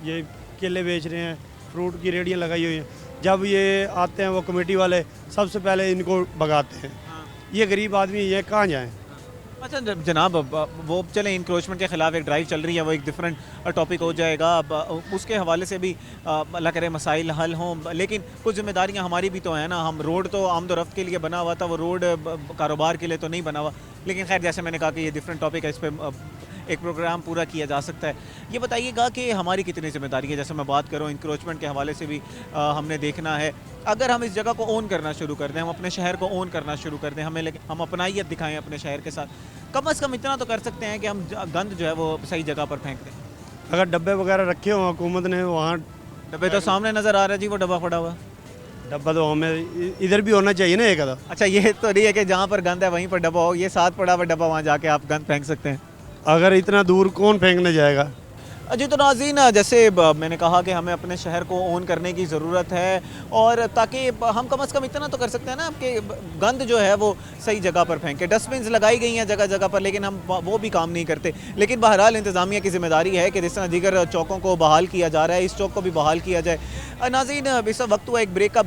ये केले बेच रहे हैं, फ्रूट की रेड़ियाँ लगाई हुई हैं, जब ये आते हैं वो कमेटी वाले सबसे पहले इनको भगाते हैं। ये गरीब आदमी ये कहाँ जाएँ? अच्छा जनाब वो चले इंक्रोचमेंट के ख़िलाफ़ एक ड्राइव चल रही है, वो एक डिफरेंट टॉपिक हो जाएगा। अब उसके हवाले से भी अल्लाह करे मसाइल हल हों, लेकिन कुछ ज़िम्मेदारियां हमारी भी तो हैं ना। हम रोड तो आमदोरफ्त के लिए बना हुआ था, वो रोड कारोबार के लिए तो नहीं बना हुआ। लेकिन खैर जैसे मैंने कहा कि ये डिफरेंट टॉपिक है, इस पर एक प्रोग्राम पूरा किया जा सकता है। ये बताइएगा कि हमारी कितनी ज़िम्मेदारी है? जैसे मैं बात करूँ इंक्रोचमेंट के हवाले से भी हमने देखना है। अगर हम इस जगह को ओन करना शुरू कर दें, हम अपने शहर को ओन करना शुरू कर दें, हम अपनाइयत दिखाएं अपने शहर के साथ, कम से कम इतना तो कर सकते हैं कि हम गंद जो है वो सही जगह पर फेंक दें। अगर डब्बे वगैरह रखे हों हुकूमत ने, वहाँ डब्बे तो सामने नज़र आ रहा है जी, वो डब्बा पड़ा हुआ। डब्बा तो हमें इधर भी होना चाहिए ना एक आधा। अच्छा ये तो नहीं है कि जहाँ पर गंद है वहीं पर डब्बा हो, ये साथ पड़ा हुआ डब्बा, वहाँ जाके आप गंद फेंक सकते हैं। अगर इतना दूर कौन फेंकने जाएगा? जी तो नाज़रीन, जैसे मैंने कहा कि हमें अपने शहर को ओन करने की ज़रूरत है, और ताकि हम कम से कम इतना तो कर सकते हैं ना कि गंद जो है वो सही जगह पर फेंके। डस्टबिन लगाई गई हैं जगह जगह पर, लेकिन हम वो भी काम नहीं करते। लेकिन बहरहाल इंतज़ामिया की ज़िम्मेदारी है कि जिस तरह दीगर चौकों को बहाल किया जा रहा है, इस चौक को भी बहाल किया जाए। नाज़रीन इस वक्त हुआ एक ब्रेक का।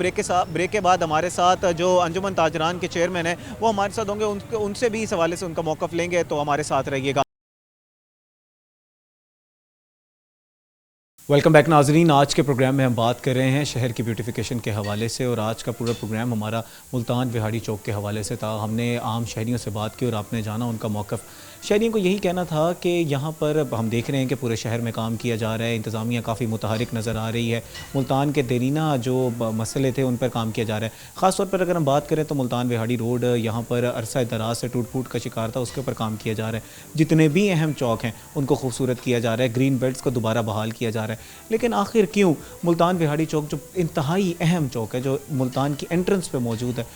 ब्रेक के बाद हमारे साथ जो अंजुमन ताजरान के चेयरमैन हैं वो हमारे साथ होंगे, उनसे भी इस हवाले से उनका मौक़िफ़ लेंगे, तो हमारे साथ रहिएगा। वेलकम बैक नाजरीन। आज के प्रोग्राम में हम बात कर रहे हैं शहर की ब्यूटिफिकेशन के हवाले से, और आज का पूरा प्रोग्राम हमारा मुल्तान विहाड़ी चौक के हवाले से था। हमने आम शहरियों से बात की और आपने जाना उनका मौक़िफ़। शहरियों को यही कहना था कि यहाँ पर हम देख रहे हैं कि पूरे शहर में काम किया जा रहा है, इंतज़ामिया काफ़ी मुतहरिक नज़र आ रही है। मुल्तान के देरीना जो मसले थे उन पर काम किया जा रहा है। ख़ास तौर पर अगर हम बात करें तो मुल्तान विहाड़ी रोड यहाँ पर अरसा दराज से टूट फूट का शिकार था, उसके ऊपर काम किया जा रहा है। जितने भी अहम चौक हैं उनको खूबसूरत किया जा रहा है, ग्रीन बेल्ट्स को दोबारा बहाल किया जा रहा है। है, लेकिन आखिर क्यों मुल्तान विहाड़ी चौक जो इंतहाई अहम चौक है, जो मुल्तान की एंट्रेंस पे मौजूद है,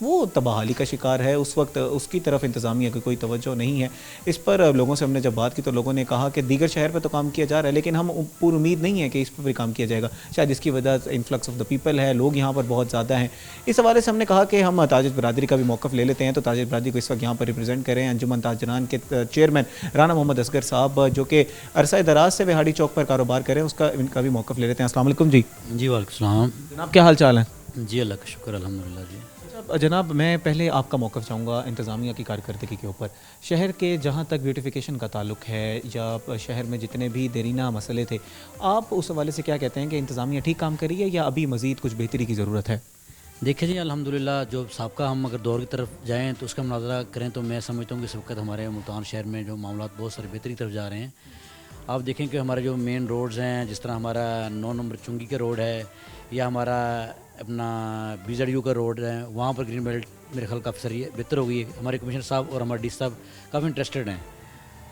वो तबाहाली का शिकार है। उस वक्त उसकी तरफ इंतज़ामिया की कोई तवज्जो नहीं है। इस पर लोगों से हमने जब बात की तो लोगों ने कहा कि दीगर शहर पर तो काम किया जा रहा है, लेकिन हम पूरी उम्मीद नहीं है कि इस पर भी काम किया जाएगा। शायद इसकी वजह इन्फ्लक्स ऑफ द पीपल है, लोग यहाँ पर बहुत ज़्यादा हैं। इस हवाले से हमने कहा कि हम ताजिर बरादरी का भी मौक़िफ़ ले लेते हैं। तो ताजिर बरादरी को इस वक्त यहाँ पर रिप्रेजेंट करें अंजुमन ताजरान के चेयरमैन राना मोहम्मद असगर साहब, जो कि अरसा दराज से विहाड़ी चौक पर कारोबार करें, उसका इनका भी मौक़िफ़ ले लेते हैं। अस्सलाम वालेकुम जी। जी वालेकुम सलाम। जनाब क्या हाल चाल है? जी अल्लाह का शुक्र अल्हम्दुलिल्लाह जी। जनाब मैं पहले आपका मौक़िफ़ चाहूँगा इंतज़ामिया की कारकर्दगी के ऊपर। शहर के जहाँ तक ब्यूटिफिकेशन का ताल्लुक है या शहर में जितने भी देरीना मसले थे, आप उस हवाले से क्या कहते हैं कि इंतज़ामिया ठीक काम करी है या अभी मज़ीद कुछ बेहतरी की ज़रूरत है? देखिए जी अल्हम्दुलिल्लाह, जो सबका हम अगर दौर की तरफ जाएँ तो उसका मुनाज़रा करें तो मैं समझता हूँ कि इस वक्त हमारे मुल्तान शहर में जो मामला बहुत सारे बेहतरी की तरफ जा रहे हैं। आप देखें कि हमारे जो मेन रोड्स हैं, जिस तरह हमारा 9 नंबर चुंगी का रोड है या हमारा अपना BZU का रोड है, वहाँ पर ग्रीन बेल्ट मेरे ख्याल काफ़ी सारी बेहतर हो गई है। हमारे कमिश्नर साहब और हमारे DC साहब काफ़ी इंटरेस्टेड हैं,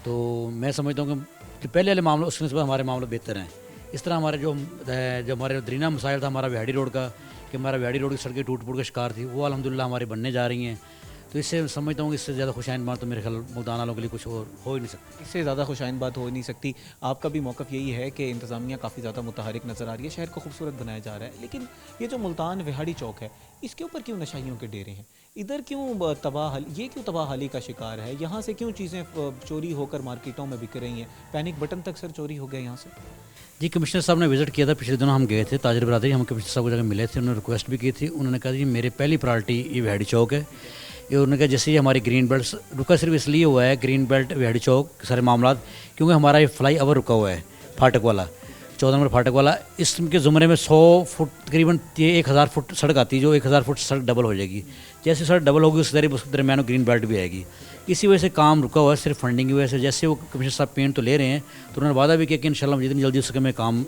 तो मैं समझता हूँ कि पहले वाले मामलों उसके नस्बत हमारे मामले बेहतर हैं। इस तरह हमारे जो हमारे दरीना मसाइल था हमारा विहाड़ी रोड का, कि हमारा विहाड़ी रोड की सड़कें टूट फूट का शिकार थी, वो अल्हम्दुलिल्लाह हमारी बनने जा रही हैं। तो इससे समझता हूँ कि इससे ज़्यादा खुशाइन बात तो मेरे ख्याल मुल्तान वालों के लिए कुछ और हो ही नहीं सकती। इससे ज़्यादा खुशाइन बात हो ही नहीं सकती। आपका भी मौक़िफ़ यही है कि इंतज़ामिया काफ़ी ज़्यादा मुतहरिक नज़र आ रही है, शहर को खूबसूरत बनाया जा रहा है, लेकिन ये जो मुल्तान विहाड़ी चौक है, इसके ऊपर क्यों नशाइयों के डेरे हैं? इधर क्यों क्यों तबाहाली का शिकार है? यहाँ से क्यों चीज़ें चोरी होकर मार्केटों में बिक रही हैं? पैनिक बटन तक सर चोरी हो गया यहाँ से। जी कमिश्नर साहब ने विज़िट किया था, पिछले दिनों हम गए थे ताजिर बरादरी, हम कमिश्नर साहब को जाकर मिले थे, उन्होंने रिक्वेस्ट भी की थी। उन्होंने कहा जी मेरे पहली प्रायोरिटी ये विहाड़ी चौक है। ये उन्होंने कहा जैसे ही हमारी ग्रीन बेल्ट रुका सिर्फ इसलिए हुआ है ग्रीन बेल्ट विहाड़ी चौक सारे मामला, क्योंकि हमारा ये फ्लाई ओवर रुका हुआ है फाटक वाला, 14 नंबर फाटक वाला। इसके ज़ुमरे में 100 फुट तकरीबन 1000 फुट सड़क आती है, जो 1000 फुट सड़क डबल हो जाएगी। जैसे सड़क डबल होगी उस दरमियान ग्रीन बेल्ट भी आएगी। इसी वजह से काम रुका हुआ है, सिर्फ फंडिंग की वजह से। जैसे वो कमिश्नर साहब पेंट तो ले रहे हैं, तो उन्होंने वादा भी किया कि इंशाल्लाह जितनी जल्दी हो सके मैं काम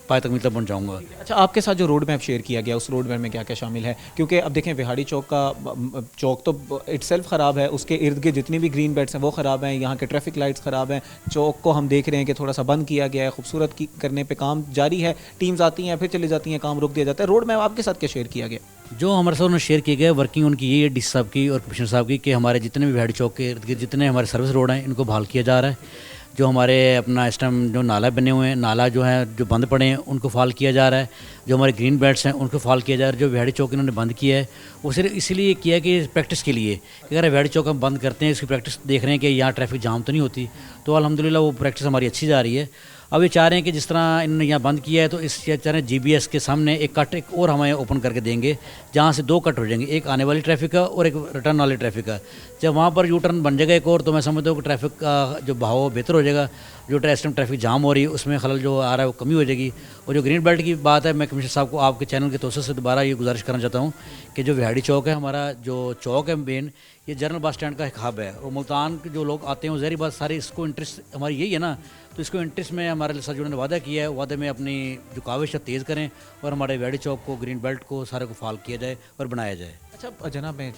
पाए तक मतलब पहुँच जाऊँगा। अच्छा, आपके साथ जो रोड मैप शेयर किया गया, उस रोड मैप में क्या क्या शामिल है? क्योंकि अब देखें विहाड़ी चौक का चौक तो इटसेल्फ ख़राब है, उसके इर्द गिर्द जितनी भी ग्रीन बेल्ट्स हैं वो ख़राब हैं, यहाँ के ट्रैफिक लाइट्स ख़राब हैं। चौक को हम देख रहे हैं कि थोड़ा सा बंद किया गया है, खूबसूरत करने पे काम जारी है, टीम्स आती हैं फिर चली जाती हैं, काम रोक दिया जाता है। रोड मैप आपके साथ क्या शेयर किया गया? जो हमारे साथ उन्होंने शेयर किया गया वर्किंग उनकी यही है DC साहब की और कमिश्नर साहब की, कि हमारे जितने भी विहाड़ी चौक के इर्द गिर्द जितने हमारे सर्विस रोड हैं इनको बहाल किया जा रहा है। जो हमारे अपना इस टाइम जो नाला बने हुए हैं, नाला जो है जो बंद पड़े हैं उनको फाल किया जा रहा है। जो हमारे ग्रीन बेल्ट्स हैं उनको फाल किया जा रहा है। जो विहाड़ी चौक इन्होंने बंद किया है वो सिर्फ इसीलिए किया कि प्रैक्टिस के लिए, कि अगर विहाड़ी चौक हम बंद करते हैं, इसकी प्रैक्टिस देख रहे हैं कि यहाँ ट्रैफिक जाम तो नहीं होती, तो अल्हम्दुलिल्लाह वो प्रैक्टिस हमारी अच्छी जा रही है। अब ये चाह रहे हैं कि जिस तरह इन्होंने यहाँ बंद किया है तो इस चाह रहे हैं GBS के सामने एक कट एक और हमें ओपन करके देंगे, जहाँ से 2 कट हो जाएंगे, एक आने वाली ट्रैफिक का और एक रिटर्न वाली ट्रैफिक का। जब वहाँ पर U टर्न बन जाएगा एक और, तो मैं समझता हूँ कि ट्रैफिक का जो बहाव बेहतर हो जाएगा। जो इस टाइम ट्रैफिक जाम हो रही है उसमें खलल जो आ रहा है वो कमी हो जाएगी। और जो ग्रीन बेल्ट की बात है, मैं कमिश्नर साहब को आपके चैनल के तौर से दोबारा ये गुजारिश करना चाहता हूँ कि जो विहाड़ी चौक है, हमारा जो चौक है मेन, ये जनरल बस स्टैंड का एक हब है और मुल्तान के जो लोग आते हैं वो ज़ाहिर बात सारी इसको इंटरेस्ट हमारी यही है ना, तो इसको इंटरेस्ट में हमारे साथ जो उन्होंने वादा किया है, वादे में अपनी जो काविश है तेज़ करें और हमारे विहाड़ी चौक को ग्रीन बेल्ट को सारे को फाल किया जाए और बनाया जाए। अच्छा जनाब, मैं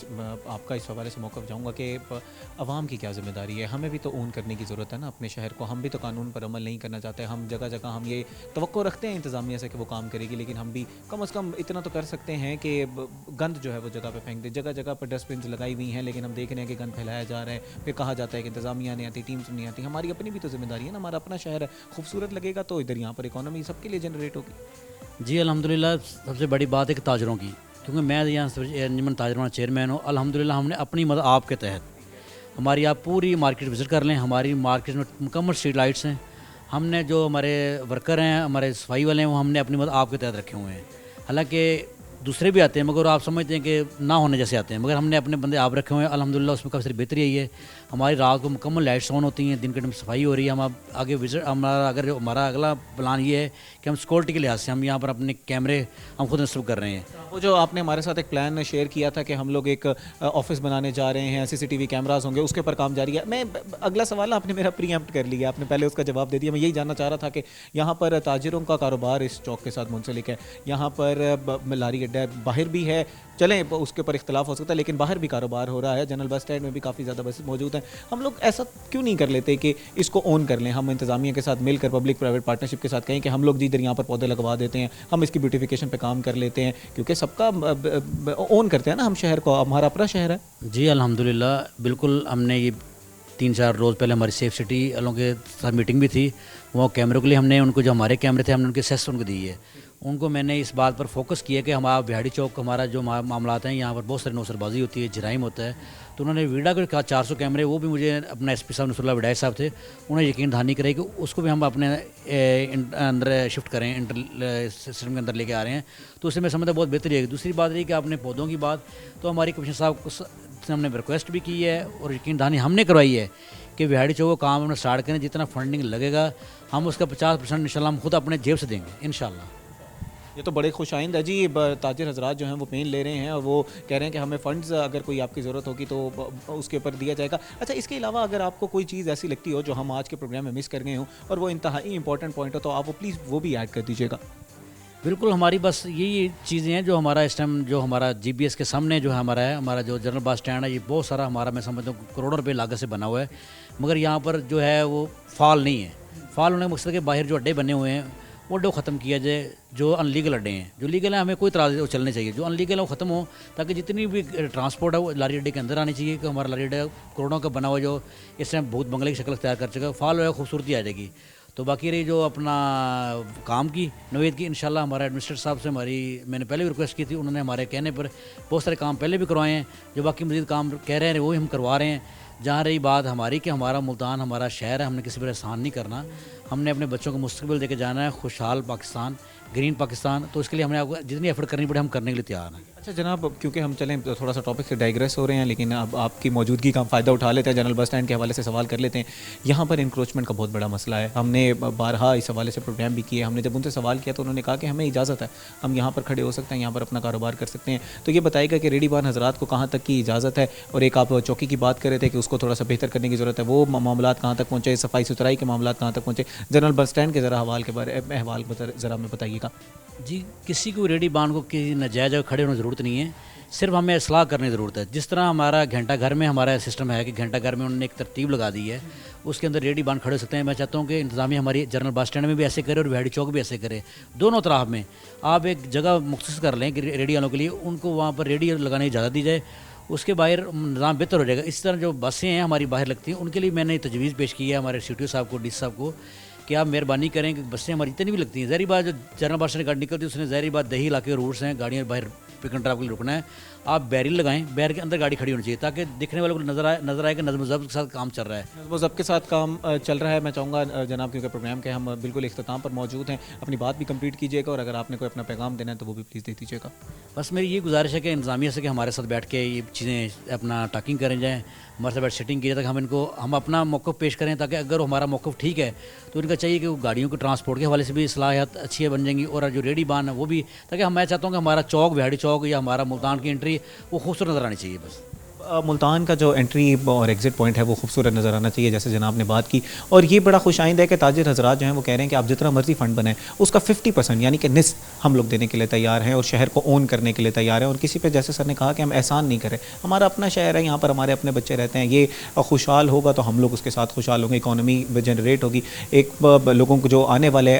आपका इस हवाले से मौक़िफ़ चाहूँगा कि अवाम की क्या ज़िम्मेदारी है? हमें भी तो ओन करने की ज़रूरत है ना अपने शहर को। हम भी तो कानून पर अमल नहीं करना चाहते। हम जगह जगह हम ये तवक्को रखते हैं इंतज़ामिया से कि वो काम करेगी, लेकिन हम भी कम से कम इतना तो कर सकते हैं कि गंद जो है वो जगह पर फेंक दे। जगह जगह पर डस्टबिन लगाई हुई हैं, लेकिन हम देख रहे हैं कि गंद फैलाया जा रहा है। फिर कहा जाता है कि इंतज़ामिया नहीं आती, टीम्स नहीं आती। हमारी अपनी भी तो ज़िम्मेदारी है ना, हमारा अपना शहर है, खूबसूरत लगेगा तो इधर यहाँ पर इकॉनमी सबके लिए जनरेट होगी। जी अल्हम्दुलिल्लाह, सबसे बड़ी बात है कि ताजरों की, क्योंकि मैं यहाँ अंजुमन ताजरान चेयरमैन हूँ। अल्हम्दुलिल्लाह हमने अपनी मदद आपके तहत, हमारी आप पूरी मार्केट विज़िट कर लें, हमारी मार्केट में मुकम्मल स्ट्रीट लाइट्स हैं। हमने जो हमारे वर्कर हैं, हमारे सफाई वाले हैं, वो हमने अपनी मदद आपके तहत रखे हुए हैं। हालांकि दूसरे भी आते हैं मगर आप समझते हैं कि ना होने जैसे आते हैं, मगर हमने अपने बंदे आप रखे हुए हैं। अल्हम्दुलिल्लाह उसमें काफ़ी सारी बेहतरी आई है। हमारी रात को मुकम्मल लाइट्स ऑन होती हैं, दिन के टाइम सफाई हो रही है। हम आगे विजिट हमारा अगला प्लान ये है कि हम सिक्योरिटी के लिहाज से हम यहाँ पर अपने कैमरे हम खुद नस्ब कर रहे हैं। वो जो आपने हमारे साथ एक प्लान शेयर किया था कि हम लोग एक ऑफिस बनाने जा रहे हैं, CCTV कैमरास होंगे, उसके ऊपर काम जारी है। मैं अगला सवाल आपने मेरा प्रीएम्प्ट कर लिया, आपने पहले उसका जवाब दे दिया। मैं यही जानना चाह रहा था कि यहाँ पर ताजिरों का कारोबार इस चौक के साथ मुंसलिक है। यहाँ पर लारी बाहर भी है, चलें उसके ऊपर इख्तलाफ हो सकता है, लेकिन बाहर भी कारोबार हो रहा है, जनरल बस स्टैंड में भी काफ़ी ज़्यादा बसेस मौजूद हैं। हम लोग ऐसा क्यों नहीं कर लेते कि इसको ओन कर लें, हम इंतज़ामिया के साथ मिलकर पब्लिक प्राइवेट पार्टनरशिप के साथ कहें कि हम लोग जिधर यहाँ पर पौधे लगवा देते हैं, हम इसकी ब्यूटिफिकेशन पे काम कर लेते हैं, क्योंकि सबका ओन करते हैं ना हम शहर को, हमारा अपना शहर है। जी अल्हम्दुलिल्लाह, बिल्कुल हमने ये 3-4 रोज़ पहले हमारी सेफ सिटी वालों के साथ मीटिंग भी थी। वो कैमरों के लिए हमने उनको, जो हमारे कैमरे थे, हमने उनके सेस उनको दी है। उनको मैंने इस बात पर फोकस किया कि हमारा बिहाड़ी चौक, हमारा जो मामलात हैं, यहाँ पर बहुत सारी नौसरबाजी होती है, जराइम होता है। तो उन्होंने वीडा को कहा 400 कैमरे, वो भी मुझे अपना एसपी साहब नसरुल्लाह विडाई साहब थे, उन्हें यकीन दहानी कराई कि उसको भी हम अपने अंदर शिफ्ट करें, इंटर सिस्टम के अंदर लेके आ रहे हैं। तो उससे मैं समझता बहुत बेहतरी है। दूसरी बात रही कि आपने पौधों की बात, तो हमारी कमिश्नर साहब से हमने रिक्वेस्ट भी की है और यकीन दहानी हमने करवाई है कि बिहाड़ी चौक का काम हमने स्टार्ट करें, जितना फंडिंग लगेगा हम उसका 50% इंशाल्लाह हम खुद अपने जेब से देंगे इंशाल्लाह। ये तो बड़े खुश आइंद है जी, ताजिर हजरात जो हैं वो पेन ले रहे हैं और वो कह रहे हैं कि हमें फ़ंड्स अगर कोई आपकी ज़रूरत होगी तो उसके ऊपर दिया जाएगा। अच्छा, इसके अलावा अगर आपको कोई चीज़ ऐसी लगती हो जो हम आज के प्रोग्राम में मिस कर गए हों और वो इंतहाई इंपॉर्टेंट पॉइंट हो, तो आप वो प्लीज़ वो भी ऐड कर दीजिएगा। बिल्कुल, हमारी बस यही चीज़ें हैं जो हमारा इस टाइम, जो हमारा GBS के सामने जो है हमारा जो जनरल बस स्टैंड है, ये बहुत सारा हमारा, मैं समझता हूँ करोड़ों रुपये लागत से बना हुआ है, मगर यहाँ पर जो है वो फाल नहीं है। फाल होने का मकसद के बाहर जो अड्डे बने हुए हैं वो अड्डे ख़त्म किया जाए। जो अनलीगल अड्डे हैं, जो लीगल है हमें कोई इतराज़ वो चलने चाहिए, जो अनलीगल है वो ख़त्म हो, ताकि जितनी भी ट्रांसपोर्ट है वो लारी अड्डे के अंदर आनी चाहिए। कि हमारा लारी अड्डा करोड़ों का बना हुआ जो इस टाइम भूत बंगले की शक्ल तैयार कर चुका है, फाल है खूबसूरती आ जाएगी। तो बाकी रही जो अपना काम की नवेद की, इंशाल्लाह हमारा एडमिनिस्ट्रेटर साहब से मैंने पहले भी रिक्वेस्ट की थी, उन्होंने हमारे कहने पर बहुत सारे काम पहले भी करवाए हैं। जो बाकी मज़ीद काम कह रहे हैं वो ही हम करवा रहे हैं। जहाँ रही बात हमारी कि हमारा मुल्तान हमारा शहर है, हमने किसी पर एहसान नहीं करना, हमने अपने बच्चों को मुस्तकबिल देके जाना है, खुशहाल पाकिस्तान, ग्रीन पाकिस्तान। तो इसके लिए हमने आपको जितनी एफर्ट करनी पड़े हम करने के लिए तैयार हैं। अच्छा जनाब, क्योंकि हम चलें तो थोड़ा सा टॉपिक से डाइग्रेस हो रहे हैं, लेकिन अब आपकी मौजूदगी का फ़ायदा उठा लेते हैं, जनरल बस स्टैंड के हवाले से सवाल कर लेते हैं। यहाँ पर इंक्रोचमेंट का बहुत बड़ा मसला है, हमने बारहा इस हवाले से प्रोग्राम भी किए। हमने जब उनसे सवाल किया तो उन्होंने कहा कि हमें इजाज़त है, हम यहाँ पर खड़े हो सकते हैं, यहाँ पर अपना कारोबार कर सकते हैं। तो ये बताएगा कि रेडी बान हज़रात को कहाँ तक की इजाज़त है। और एक आप चौकी की बात कर रहे थे कि उसको थोड़ा सा बेहतर करने की ज़रूरत है, वो मामला कहाँ तक पहुँचे, सफाई सुथराई के मामला कहाँ तक पहुँचे, जनरल बस स्टैंड के ज़रा हवाल के बारे में अहवाल ज़रा हमें बताइएगा। जी, किसी को रेडी बांध को किसी नजायज़ जगह खड़े होने की ज़रूरत नहीं है, सिर्फ हमें इस्लाह करने की ज़रूरत है। जिस तरह हमारा घंटा घर में हमारा सिस्टम है कि घंटा घर में उन्होंने एक तरतीब लगा दी है, उसके अंदर रेडी बांध खड़े हो सकते हैं। मैं चाहता हूँ कि इंतज़ामिया हमारी जनरल बस स्टैंड में भी ऐसे करे और बिहाड़ी चौक भी ऐसे करे। दोनों तरफ में आप एक जगह मुख्तस कर लें कि रेडी वालों के लिए, उनको वहाँ पर रेडी लगाने की इजाज़त दी जाए, उसके बाहर निज़ाम बेहतर हो जाएगा। इस तरह जो बसें हैं हमारी बाहर लगती हैं, उनके लिए मैंने तजवीज़ पेश की है हमारे CTO साहब को, DC साहब को, कि आप मेहरबानी करें कि बसें हमारी जितनी भी लगती हैं, ज़हरी बात जो जनरल बस स्टैंड गाड़ी निकलती है उसने ज़हरी बात दही इलाके के रूट्स हैं, गाड़ियाँ बाहर पिक एंड ड्रॉप के लिए रुकना है, आप बैरियर लगाएं, बैरियर के अंदर गाड़ी खड़ी होनी चाहिए, ताकि दिखने वालों को नज़र आए कि नज़म ज़ब्त के साथ काम चल रहा है। नज़म ज़ब्त के साथ काम चल रहा है। मैं चाहूँगा जनाब, क्योंकि प्रोग्राम के हम बिल्कुल इख्तिताम पर मौजूद हैं, अपनी बात भी कंप्लीट कीजिएगा और अगर आपने कोई अपना पैगाम देना है तो वो भी प्लीज़ दे दीजिएगा। बस मेरी ये गुजारिश है कि इंतज़ामिया से कि हमारे साथ बैठ के ये चीज़ें अपना टॉकिंग करें जाएँ, हमारे साथ बैठ सेटिंग की जाए, ताकि हम अपना मौक़िफ़ पेश करें, ताकि अगर हमारा मौक़िफ़ ठीक है तो इनका चाहिए कि वो गाड़ियों के ट्रांसपोर्ट के हवाले से भी सलाहियत अच्छी बन जाएंगी, और जो रेडी बान है वो भी, ताकि मैं चाहता हूँ कि हमारा चौक, बिहाड़ी चौक या हमारा मुल्तान की एंट्री वो खूबसूरत नज़र आनी चाहिए। बस मुल्तान का जो एंट्री और एग्ज़िट पॉइंट है वो खूबसूरत नज़र आना चाहिए, जैसे जनाब ने बात की। और ये बड़ा खुश आइंद है कि ताजिर हज़रात जो हैं वो कह रहे हैं कि आप जितना मर्जी फ़ंड बनाएं उसका 50% यानी कि निस्फ हम लोग देने के लिए तैयार हैं और शहर को ओन करने के लिए तैयार हैं। और किसी पे, जैसे सर ने कहा कि हम एहसान नहीं करें, हमारा अपना शहर है, यहाँ पर हमारे अपने बच्चे रहते हैं, ये खुशहाल होगा तो हम लोग उसके साथ खुशहाल होंगे, इकॉनमी जनरेट होगी, एक लोगों को जो आने वाले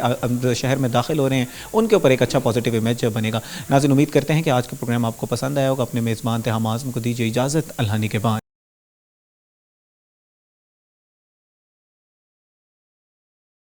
शहर में दाखिल हो रहे हैं उनके ऊपर एक अच्छा पॉजिटिव इमेज बनेगा। नाज़रीन, उम्मीद करते हैं कि आज का प्रोग्राम आपको पसंद आया होगा। अपने मेज़बान थे हम आज़म को दीजिए इजाज़त, अल्लाह के बाद।